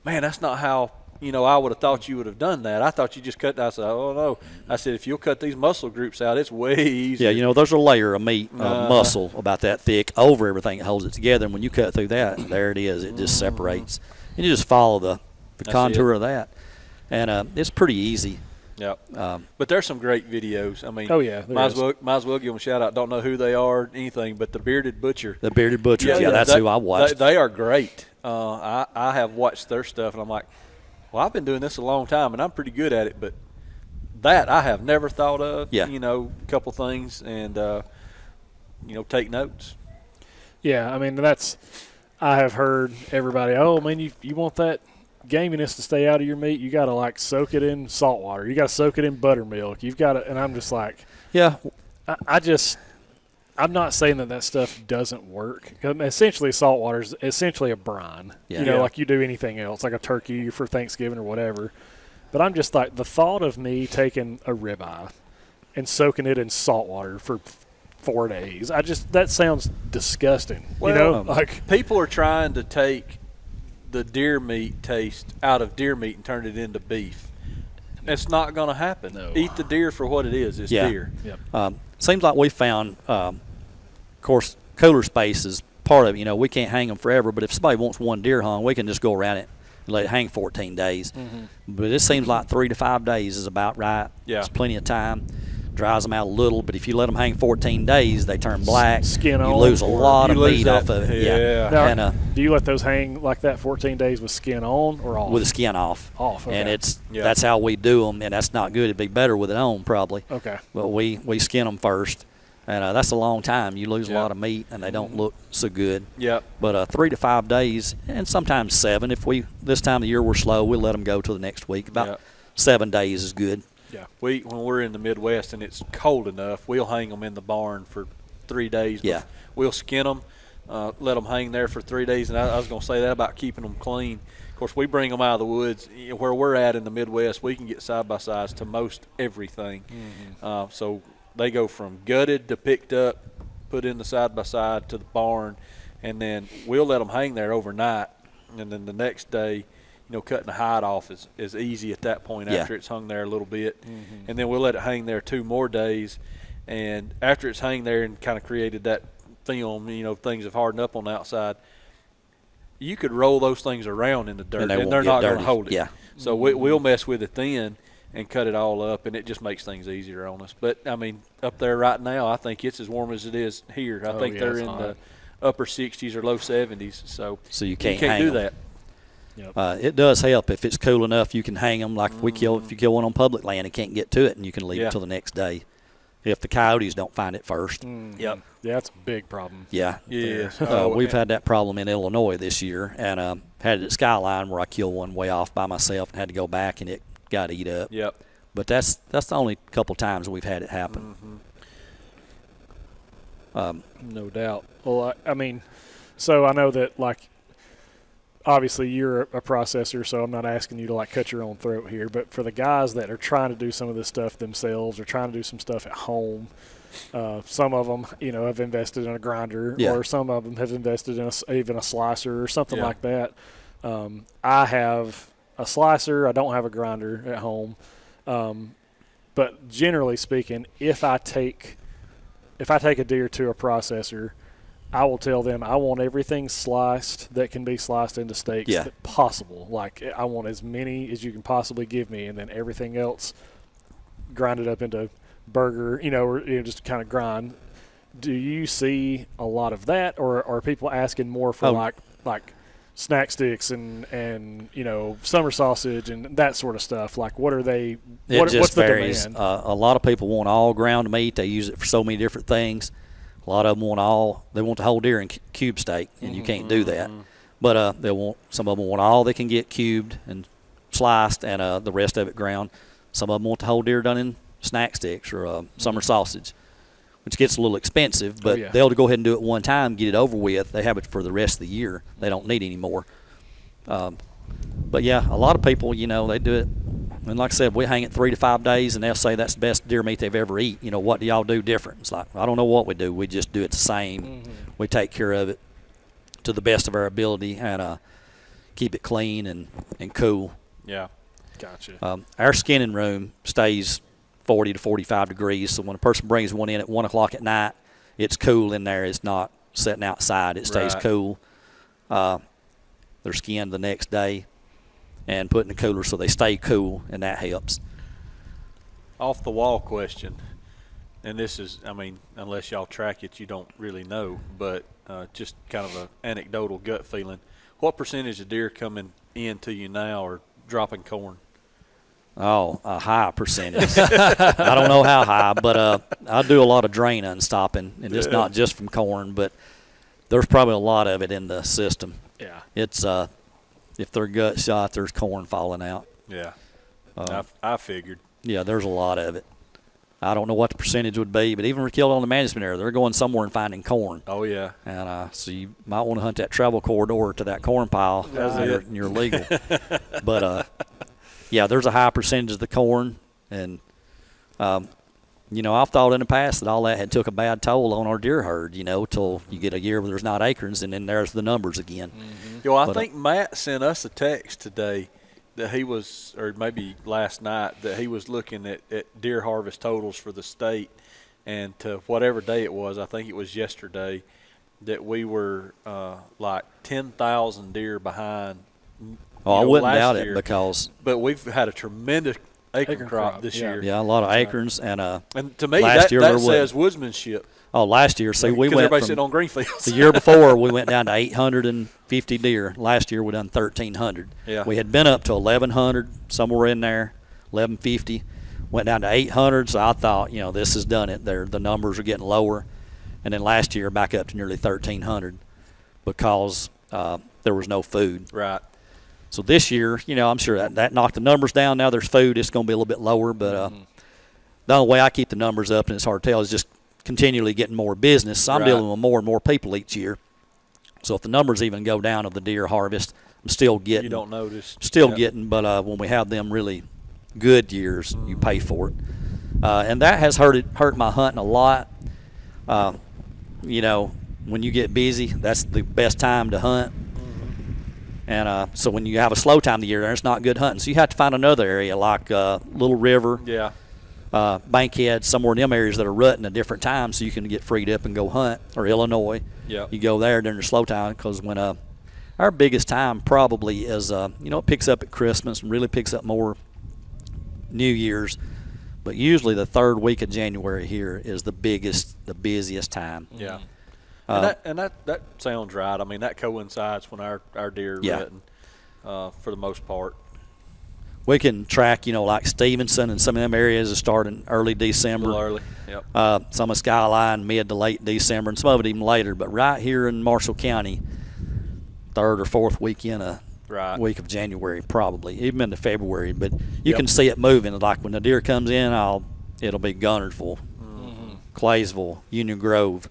man, that's not how, you know, I would have thought you would have done that. I thought you just cut that. I said, oh, no. I said, if you'll cut these muscle groups out, it's way easier. Yeah, you know, there's a layer of meat, muscle about that thick over everything that holds it together. And when you cut through that, there it is. It just separates. And you just follow the contour of that. And it's pretty easy. Yep. But there's some great videos. I mean, Oh, yeah, there might is. as well give them a shout out. Don't know who they are, anything, but the Bearded Butcher. The Bearded Butchers, yeah, that's who I watched. They are great. I have watched their stuff, and I'm like, well, I've been doing this a long time, and I'm pretty good at it, but that I have never thought of. Yeah. You know, a couple things, and you know, take notes. Yeah, I mean, I have heard everybody, oh, man, you want that gaminess to stay out of your meat, you got to, like, soak it in salt water. You got to soak it in buttermilk. You've got to, and I'm just like, Yeah. I'm not saying that stuff doesn't work. Essentially, salt water is essentially a brine. Yeah. You know, Yeah. like you do anything else, like a turkey for Thanksgiving or whatever. But I'm just like, the thought of me taking a ribeye and soaking it in salt water for 4 days, that sounds disgusting. Well, you know, like, people are trying to take the deer meat taste out of deer meat and turn it into beef. It's not going to happen. No. Eat the deer for what it is. It's Yeah. deer. yep. Seems like we found, of course, cooler space is part of it. You know, we can't hang them forever, but if somebody wants one deer hung, we can just go around it and let it hang 14 days. But it seems like 3 to 5 days is about right. Yeah. It's plenty of time. dries them out a little. But if you let them hang 14 days, they turn black. Skin you on, lose a lot of meat that. off of it. Yeah. Now, And do you let those hang like that 14 days with skin on or off? with the skin off. Off, okay. And that's how we do them, and that's not good. It'd be better with it on probably. Okay. But we skin them first. And that's a long time. You lose a lot of meat, and they don't look so good. Yep. But 3 to 5 days, and sometimes 7. If this time of the year we're slow, we'll let them go till the next week. About 7 days is good. Yeah. When we're in the Midwest and it's cold enough, we'll hang them in the barn for 3 days. Yeah. We'll skin them, let them hang there for 3 days. And I was going to say that about keeping them clean. Of course, we bring them out of the woods. Where we're at in the Midwest, we can get side-by-sides to most everything. Mm-hmm. So they go from gutted to picked up, put in the side-by-side to the barn, and then we'll let them hang there overnight. And then the next day, cutting the hide off is easy at that point after it's hung there a little bit. Mm-hmm. And then we'll let it hang there 2 more days. And after it's hung there and kind of created that film, things have hardened up on the outside, you could roll those things around in the dirt, and they're not going to hold it. Yeah. So we'll mess with it then and cut it all up, and it just makes things easier on us. But, I mean, up there right now, I think it's as warm as it is here. I think they're in the upper 60s or low 70s. So you can't do that. Yep. It does help if it's cool enough. You can hang them. Like if you kill one on public land and can't get to it, and you can leave it till the next day. If the coyotes don't find it first. Mm-hmm. Yep. Yeah, that's a big problem. Yeah. Yeah. We've had that problem in Illinois this year, and had it at Skyline where I killed one way off by myself and had to go back, and it got eat up. Yep. But that's the only couple times we've had it happen. Mm-hmm. No doubt. Well, I mean, so I know that, like, obviously you're a processor, so I'm not asking you to, like, cut your own throat here. But for the guys that are trying to do some of this stuff themselves or trying to do some stuff at home, some of them, have invested in a grinder, or some of them have invested in even a slicer or something like that. I have a slicer. I don't have a grinder at home. But generally speaking, if I take a deer to a processor, I will tell them I want everything sliced that can be sliced into steaks possible. Like, I want as many as you can possibly give me, and then everything else grinded up into burger, or just kind of grind. Do you see a lot of that, or are people asking more for like snack sticks and summer sausage and that sort of stuff? Like, what are they? What's the varies. demand? A lot of people want all ground meat. They use it for so many different things. A lot of them want the whole deer in cube steak, and you can't do that. But some of them want all they can get cubed and sliced, and the rest of it ground. Some of them want the whole deer done in snack sticks or summer sausage, which gets a little expensive. But they'll go ahead and do it one time, get it over with. They have it for the rest of the year. They don't need any more. But yeah, a lot of people, they do it. And like I said, we hang it 3 to 5 days, and they'll say that's the best deer meat they've ever eaten. What do y'all do different? It's like, I don't know what we do. We just do it the same. We take care of it to the best of our ability and keep it clean and cool. Yeah. Gotcha. Our skinning room stays 40 to 45 degrees, so when a person brings one in at 1 o'clock at night, it's cool in there. It's not sitting outside. It stays cool. They're skinned the next day and put in the cooler so they stay cool, and that helps. Off the wall question, and this is, unless y'all track it, you don't really know, but just kind of an anecdotal gut feeling. What percentage of deer coming in to you now are dropping corn? Oh, a high percentage. I don't know how high, but I do a lot of drain unstopping, and it's not just from corn, but there's probably a lot of it in the system. Yeah. It's if they're gut shot, there's corn falling out. Yeah. I figured. Yeah, there's a lot of it. I don't know what the percentage would be, but even if killed on the management area, they're going somewhere and finding corn. Oh, yeah. And so you might want to hunt that travel corridor to that corn pile. You're legal. But, yeah, there's a high percentage of the corn. And, I've thought in the past that all that had took a bad toll on our deer herd, till you get a year where there's not acorns, and then there's the numbers again. I think Matt sent us a text today that he was, or maybe last night, that he was looking at deer harvest totals for the state, and to whatever day it was, I think it was yesterday, that we were like 10,000 deer behind. I wouldn't doubt year. it because. But we've had a tremendous acorn crop this year. Yeah, a lot of acorns. And to me, last year that says woodsmanship. Oh, last year, see, we went everybody's sitting on green fields. The year before, we went down to 850 deer. Last year, we done 1,300. Yeah. We had been up to 1,100, somewhere in there, 1,150. Went down to 800, so I thought, this has done it. The numbers are getting lower. And then last year, back up to nearly 1,300 because there was no food. Right. So this year, I'm sure that knocked the numbers down. Now there's food. It's going to be a little bit lower. But the only way I keep the numbers up, and it's hard to tell, is just continually getting more business. So I'm dealing with more and more people each year. So if the numbers even go down of the deer harvest, I'm still getting. You don't notice. Still getting, but when we have them really good years, you pay for it. And that has hurt my hunting a lot. When you get busy, that's the best time to hunt. And so when you have a slow time of the year, it's not good hunting. So you have to find another area like Little River. Yeah. Bankhead, somewhere in them areas that are rutting at different times so you can get freed up and go hunt, or Illinois. Yeah. You go there during the slow time because when our biggest time probably is, it picks up at Christmas and really picks up more New Year's. But usually the third week of January here is the busiest time. Yeah. And that sounds right. I mean, that coincides when our deer are rutting for the most part. We can track, like Stevenson and some of them areas that start in early December. A little early, yep. Some of Skyline mid to late December, and some of it even later. But right here in Marshall County, third or fourth weekend week of January probably, even into February. But you can see it moving. Like when the deer comes in, it'll be Gunnersville, Claysville, Union Grove.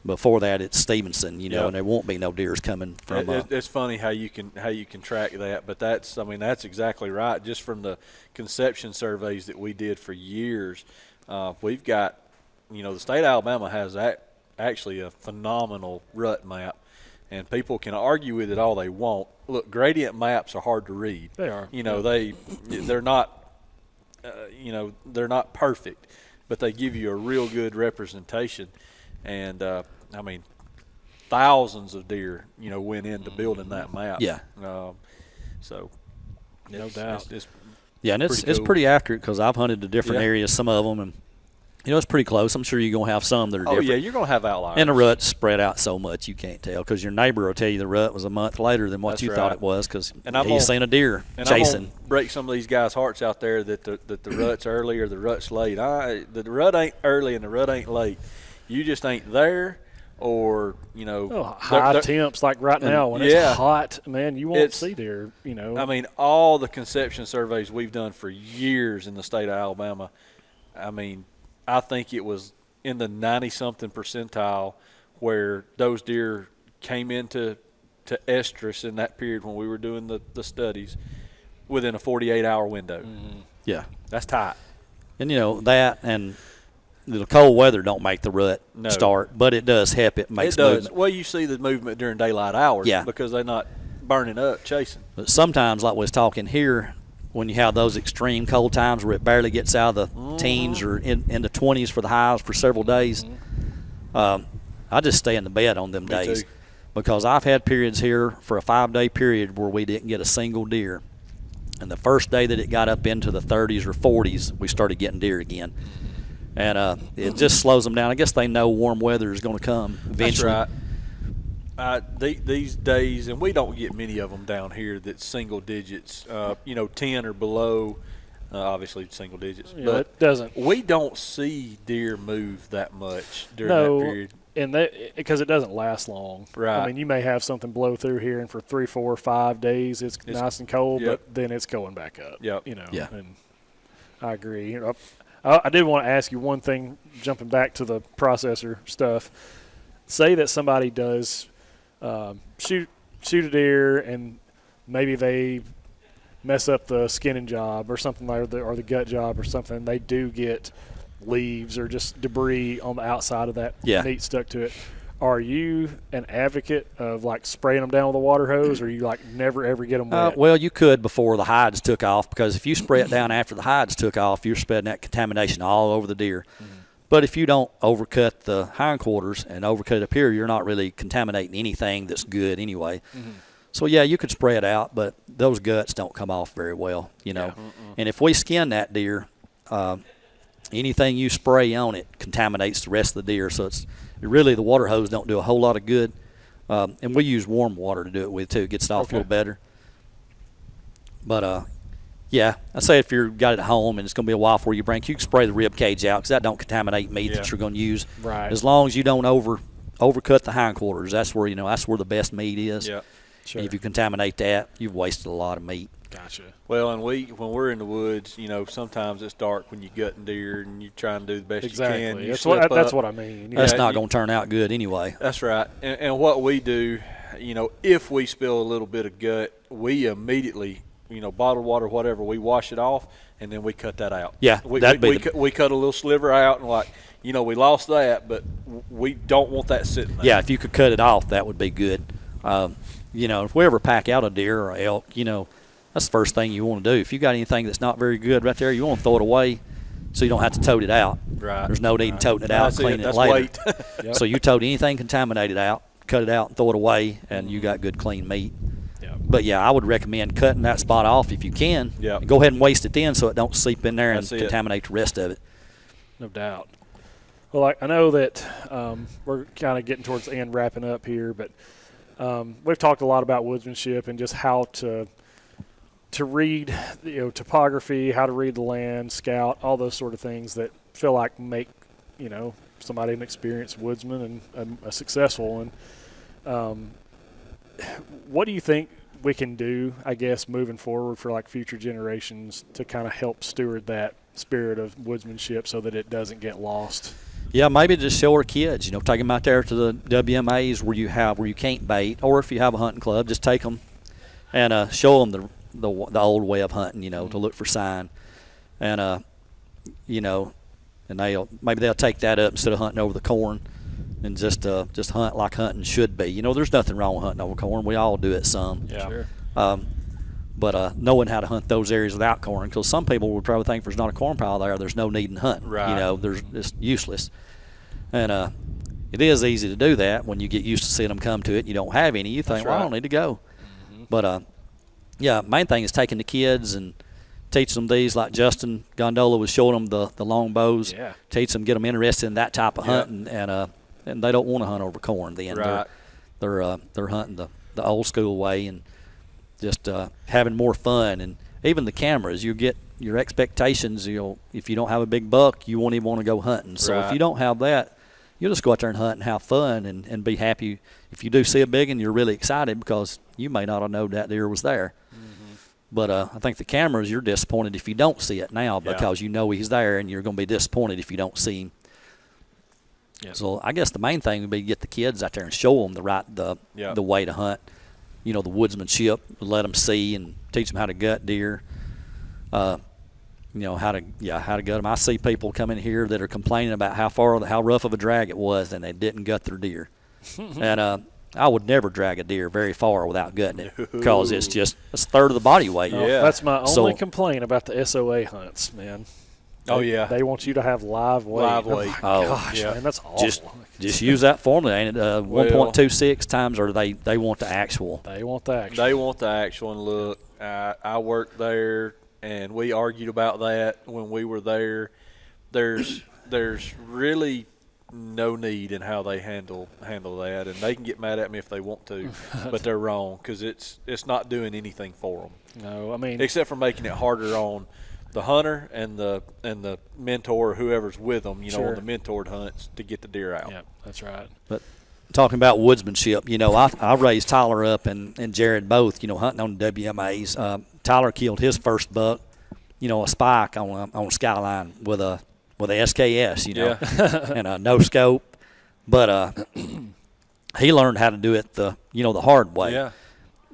Before that, it's Stevenson, and there won't be no deers coming from. It's funny how you can track that, but that's exactly right. Just from the conception surveys that we did for years, we've got, the state of Alabama has actually a phenomenal rut map, and people can argue with it all they want. Look, gradient maps are hard to read. They are. They're not, they're not perfect, but they give you a real good representation. And, thousands of deer, went into building that map. Yeah. So, no doubt. It's pretty accurate because I've hunted the different areas, some of them, and, it's pretty close. I'm sure you're going to have some that are different. Oh, yeah, you're going to have outliers. And the rut's spread out so much you can't tell because your neighbor will tell you the rut was a month later than what you thought it was because he's seen a deer chasing. I'm gonna break some of these guys' hearts out there that the rut's early or the rut's late. The rut ain't early and the rut ain't late. You just ain't there. Or high temps like right now when it's hot, man, you won't see deer. I mean, all the conception surveys we've done for years in the state of Alabama. I mean, I think it was in the 90-something percentile where those deer came into estrus in that period when we were doing the studies within a 48-hour window. Mm-hmm. Yeah, that's tight. And that and. The cold weather don't make the rut start, but it does help. It makes movement. Well, you see the movement during daylight hours because they're not burning up, chasing. But sometimes, like we was talking here, when you have those extreme cold times where it barely gets out of the teens or in the 20s for the highs for several days, I just stay in the bed on them days. Too. Because I've had periods here for a 5-day period where we didn't get a single deer. And the first day that it got up into the 30s or 40s, we started getting deer again. And it just slows them down. I guess they know warm weather is going to come eventually. That's right. These days, and we don't get many of them down here that's single digits, 10 or below, obviously single digits. Yeah, but it doesn't. We don't see deer move that much during that period. And because it doesn't last long. Right. I mean, you may have something blow through here, and for 3, 4, 5 days it's nice and cold, but then it's going back up. Yep. And I agree. I did want to ask you one thing, jumping back to the processor stuff. Say that somebody does shoot a deer and maybe they mess up the skinning job or something or the gut job or something. They do get leaves or just debris on the outside of that meat stuck to it. Are you an advocate of like spraying them down with a water hose, or you like never ever get them wet? Well, you could before the hides took off, because if you spray it down after the hides took off, you're spreading that contamination all over the deer. Mm-hmm. But if you don't overcut the hindquarters and overcut it up here, you're not really contaminating anything that's good anyway. Mm-hmm. So, yeah, you could spray it out, but those guts don't come off very well, you know. Yeah. And if we skin that deer, anything you spray on it contaminates the rest of the deer. So it's really, the water hose don't do a whole lot of good. And we use warm water to do it with, too. It gets it off a little better. But, yeah, I say if you've got it at home and it's going to be a while before you bring it, you can spray the rib cage out because that don't contaminate meat that you're going to use. Right. As long as you don't overcut the hindquarters, that's where, that's where the best meat is. Yeah. Sure. And if you contaminate that, you've wasted a lot of meat. Gotcha. Well, and when we're in the woods, sometimes it's dark when you're gutting deer and you try and do the best you can. You That's slip that's up. what I mean. That's not going to turn out good anyway. That's right. And what we do, if we spill a little bit of gut, we immediately, bottled water, whatever, we wash it off and then we cut that out. Yeah, we cut a little sliver out and we lost that, but we don't want that sitting there. Yeah, if you could cut it off, that would be good. If we ever pack out a deer or elk, that's the first thing you want to do. If you got anything that's not very good right there, you want to throw it away so you don't have to tote it out. Right. There's no need in toting it out and cleaning it later. Weight. Yep. So you tote anything contaminated out, cut it out and throw it away, and you got good clean meat. Yep. But, yeah, I would recommend cutting that spot off if you can. Yep. And go ahead and waste it then so it don't seep in there and That's it. contaminate the rest of it. No doubt. Well, I know that we're kind of getting towards the end, wrapping up here, but we've talked a lot about woodsmanship and just how to read, topography, how to read the land, scout, all those sort of things that feel like make, somebody an experienced woodsman and a successful one. What do you think we can do, I guess, moving forward for like future generations to kind of help steward that spirit of woodsmanship so that it doesn't get lost? Yeah, maybe just show our kids, take them out there to the WMAs where you can't bait, or if you have a hunting club, just take them and show them the old way of hunting, to look for sign, and and they'll take that up instead of hunting over the corn, and just hunt like hunting should be. There's nothing wrong with hunting over corn. We all do it some. Yeah. Sure. But knowing how to hunt those areas without corn, because some people would probably think if there's not a corn pile there, there's no need in hunting. Right. It's useless. And it is easy to do that when you get used to seeing them come to it and you don't have any. You think, I don't need to go. Mm-hmm. But, main thing is taking the kids and teach them these, like Justin Gondola was showing them the long bows. Yeah. Teach them, get them interested in that type of hunting, and they don't want to hunt over corn then. Right. They're hunting the old school way and just having more fun. And even the cameras, you get your expectations. If you don't have a big buck, you won't even want to go hunting. So if you don't have that, you'll just go out there and hunt and have fun and be happy. If you do see a big one, you're really excited because you may not have known that deer was there. Mm-hmm. But I think the cameras, you're disappointed if you don't see it now because you know he's there, and you're going to be disappointed if you don't see him. Yep. So I guess the main thing would be to get the kids out there and show them the way to hunt. The woodsmanship, let them see and teach them how to gut deer. How to gut them. I see people come in here that are complaining about how rough of a drag it was, and they didn't gut their deer. And I would never drag a deer very far without gutting it because it's a third of the body weight. Yeah. That's my only complaint about the SOA hunts, man. They want you to have live weight. Live weight. Oh, gosh, man, that's awful. Just use that formula, ain't it? 1.26 times, or they want the actual. They want the actual. They want the actual. And look, I worked there, and we argued about that when we were there. There's really no need in how they handle that, and they can get mad at me if they want to, but they're wrong because it's not doing anything for them. No, I mean, except for making it harder on the hunter and the mentor or whoever's with them, on the mentored hunts to get the deer out. Yeah, that's right. But talking about woodsmanship, I raised Tyler up and Jared both, hunting on the WMAs. Tyler killed his first buck, a spike on a skyline with a SKS, and a no scope. But he learned how to do it the hard way. Yeah.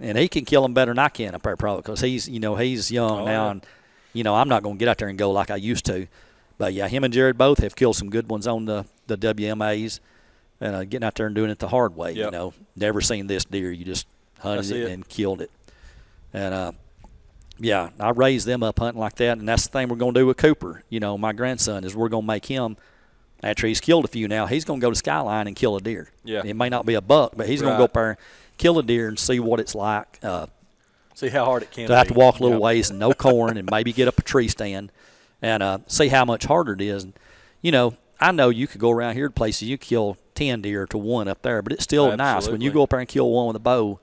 And he can kill them better than I can up there probably because he's young now, and I'm not going to get out there and go like I used to. But yeah, him and Jared both have killed some good ones on the WMAs, and getting out there and doing it the hard way. Yep. Never seen this deer. You just hunted it and killed it. And I raised them up hunting like that, and that's the thing we're going to do with Cooper. My grandson is we're going to make him After he's killed a few now, he's going to go to Skyline and kill a deer. Yeah. It may not be a buck, but he's going to go up there, kill a deer, and see what it's like. See how hard it can be. To have to walk a little ways and no corn and maybe get up a tree stand and see how much harder it is. And, you know, I know you could go around here to places you kill 10 deer to one up there, but it's still nice. When you go up there and kill one with a bow,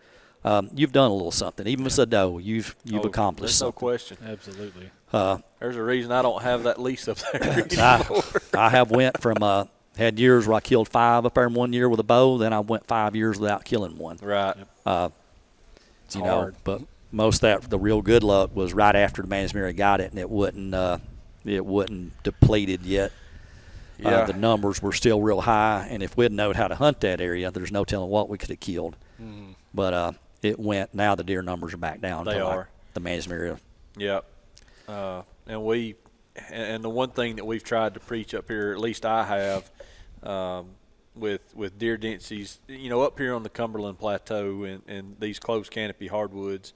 you've done a little something. Even if it's a doe, you've accomplished something. No question. Absolutely. There's a reason I don't have that lease up there I have went from had years where I killed 5 up there in 1 year with a bow. Then I went 5 years without killing one. Right. It's hard. But most of the real good luck was right after the Mansmere got it, and it wasn't depleted yet. The numbers were still real high, and if we'd known how to hunt that area, there's no telling what we could have killed. But it went. Now the deer numbers are back down. They are. Like the Mansmere. Yep. And the one thing that we've tried to preach up here, at least I have, with deer densities, you know, up here on the Cumberland Plateau and these close canopy hardwoods,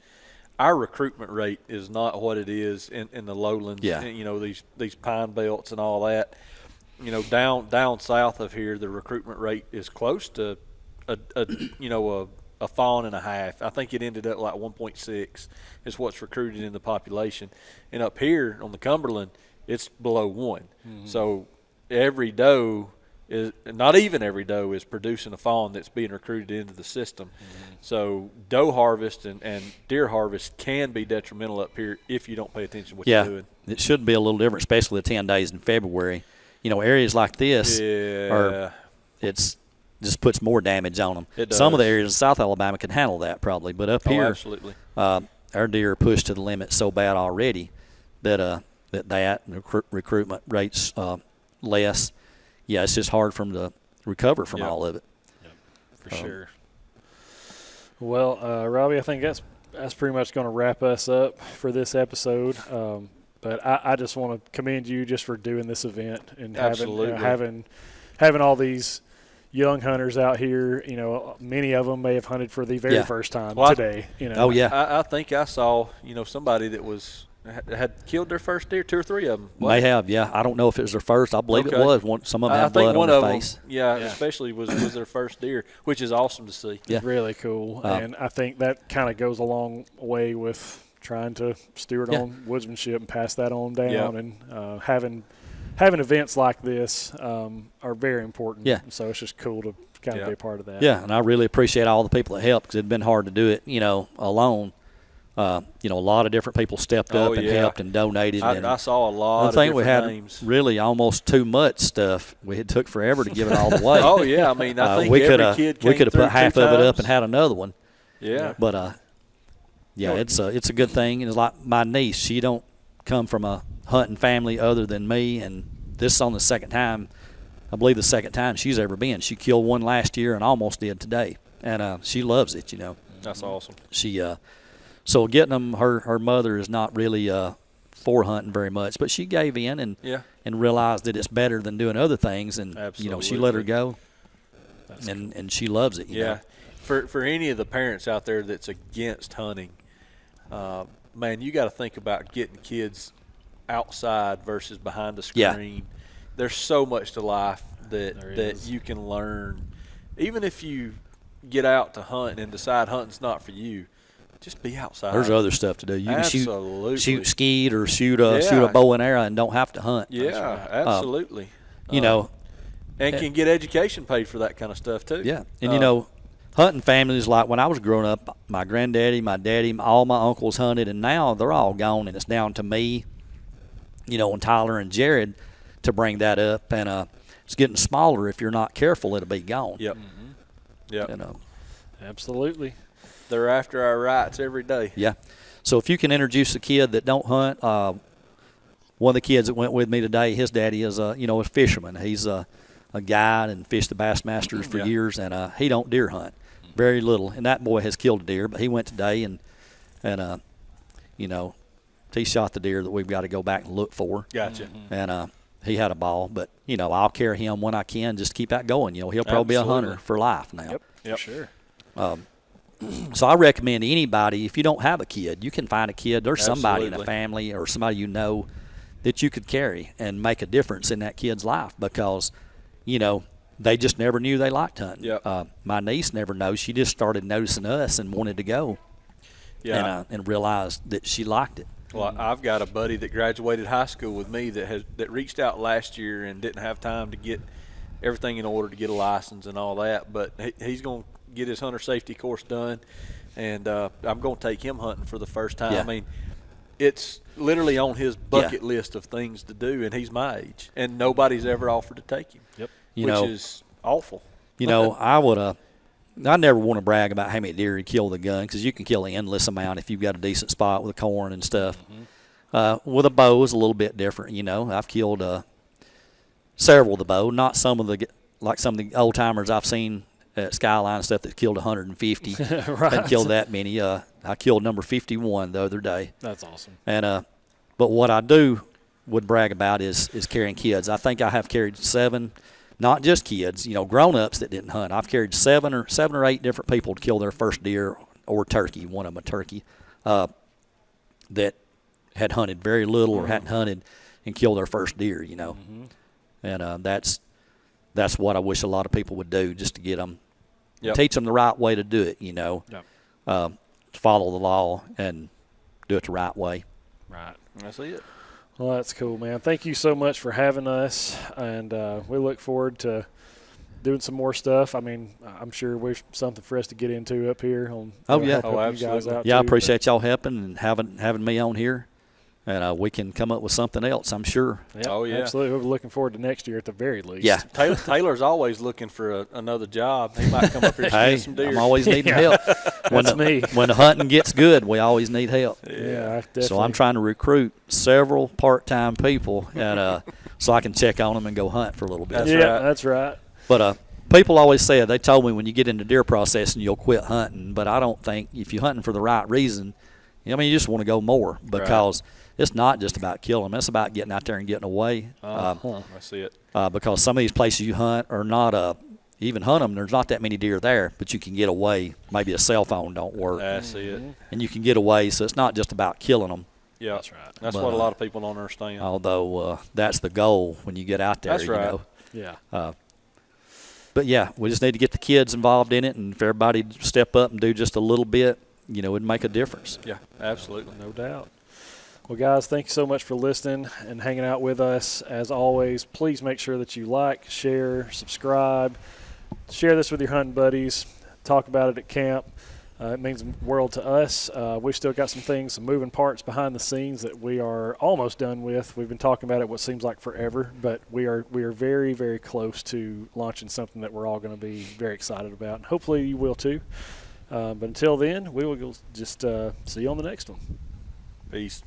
our recruitment rate is not what it is in the lowlands. Yeah. You know, these pine belts and all that. You know, down south of here, the recruitment rate is close to a fawn and a half. I think it ended up like 1.6 is what's recruited in the population. And up here on the Cumberland, it's below 1. So every doe is – not even every doe is producing a fawn that's being recruited into the system. So doe harvest and deer harvest can be detrimental up here if you don't pay attention to what you're doing. It should be a little different, especially the 10 days in February. You know, areas like this it's just puts more damage on them. It does. Some of the areas in South Alabama can handle that probably, but up here, absolutely. Our deer are pushed to the limit so bad already that recruitment rates less. Yeah, it's just hard for them to recover from all of it. Yep, for sure. Well, Robby, I think that's pretty much going to wrap us up for this episode. But I just want to commend you just for doing this event and having all these young hunters out here. You know, many of them may have hunted for the very first time today. You know, oh yeah. I think I saw somebody that had killed their first deer, 2 or 3 of them. They have, yeah. I don't know if it was their first. I believe it was. Some of them had blood on their face. Especially was their first deer, which is awesome to see. Yeah, really cool. And I think that kind of goes a long way with trying to steward on woodsmanship and pass that on down. And having events like this are very important. Yeah. So it's just cool to kind of be a part of that. Yeah, and I really appreciate all the people that helped because it'd been hard to do it, alone. A lot of different people stepped up and helped and donated. I saw a lot of different names. I think we had really almost too much stuff. It took forever to give it all away. Oh, yeah. I mean, I think we every kid came we could have put half of it up and had another one. Yeah. But, it's a good thing. And it's like my niece. She don't come from a hunting family other than me, and this is on the second time, I believe the second time she's ever been. She killed one last year and almost did today. And she loves it, That's awesome. She so getting them, her mother is not really for hunting very much, but she gave in and realized that it's better than doing other things, and she let her go, and she loves it. You know? For any of the parents out there that's against hunting, man, you got to think about getting kids outside versus behind the screen. Yeah. There's so much to life that you can learn, even if you get out to hunt and decide hunting's not for you. Just be outside. There's other stuff to do. You can shoot skeet or shoot a bow and arrow and don't have to hunt. Yeah, absolutely. And can get education paid for that kind of stuff too. Yeah, and hunting families, like when I was growing up, my granddaddy, my daddy, all my uncles hunted, and now they're all gone, and it's down to me, and Tyler and Jared to bring that up, and it's getting smaller. If you're not careful, it'll be gone. Yep. Mm-hmm. Yep. Absolutely. They're after our rights every day. Yeah. So if you can introduce a kid that don't hunt, one of the kids that went with me today, his daddy is a fisherman. He's a guide and fished the Bassmasters for years, and he don't deer hunt very little. And that boy has killed a deer, but he went today and he shot the deer that we've got to go back and look for. Gotcha. And he had a ball, but I'll carry him when I can just to keep that going. He'll probably be a hunter for life now. Yep. For sure. So I recommend anybody, if you don't have a kid, you can find a kid. There's somebody in a family or somebody that you could carry and make a difference in that kid's life, because they just never knew they liked hunting. Yep. My niece never knows. She just started noticing us and wanted to go. Yeah. And realized that she liked it. Well, I've got a buddy that graduated high school with me that reached out last year and didn't have time to get everything in order to get a license and all that, but he's going to get his hunter safety course done, and I'm going to take him hunting for the first time. Yeah. I mean, it's literally on his bucket list of things to do, and he's my age, and nobody's ever offered to take him. Yep. Which is awful. I never want to brag about how many deer you kill with a gun, because you can kill an endless amount if you've got a decent spot with a corn and stuff. With a bow is a little bit different. I've killed several with the bow, not some of the old timers I've seen at Skyline and stuff that killed 150 Right. and killed that many. I killed number 51 the other day. That's awesome. And but what I would brag about is carrying kids. I think I have carried 7. Not just kids, grown-ups that didn't hunt. I've carried 7 or 8 different people to kill their first deer or turkey, one of them a turkey, that had hunted very little or hadn't hunted and killed their first deer, And that's what I wish a lot of people would do, just to get them, teach them the right way to do it, follow the law and do it the right way. Right. That's it. Well, that's cool, man. Thank you so much for having us, and we look forward to doing some more stuff. I mean, I'm sure there's something for us to get into up here. Oh, yeah. Help you guys out Yeah, I too, appreciate y'all helping and having me on here, and we can come up with something else, I'm sure. Yeah, Oh, yeah. absolutely. We're looking forward to next year at the very least. Yeah. Taylor's always looking for another job. He might come up here to Hey, get some deer. I'm always needing help. That's me. When the hunting gets good, we always need help. Yeah, definitely. So I'm trying to recruit several part-time people, and so I can check on them and go hunt for a little bit. That's yeah, right. that's right. But people always say, they told me when you get into deer processing, you'll quit hunting. But I don't think, if you're hunting for the right reason, you just want to go more, because it's not just about killing them. It's about getting out there and getting away. I see it. Because some of these places you hunt are not even hunt them, there's not that many deer there, but you can get away. Maybe a cell phone don't work. That's it. And you can get away, so it's not just about killing them. Yeah, That's right. That's But, what a lot of people don't understand. Although that's the goal when you get out there. That's right. Yeah. But yeah, we just need to get the kids involved in it, and if everybody step up and do just a little bit, it'd make a difference. Yeah, absolutely. No doubt. Well, guys, thank you so much for listening and hanging out with us. As always, please make sure that you like, share, subscribe, share this with your hunting buddies, talk about it at camp. It means the world to us. We've still got some moving parts behind the scenes that we are almost done with. We've been talking about it what seems like forever, but we are very, very close to launching something that we're all going to be very excited about. And hopefully you will too. But until then, we will just see you on the next one. Peace.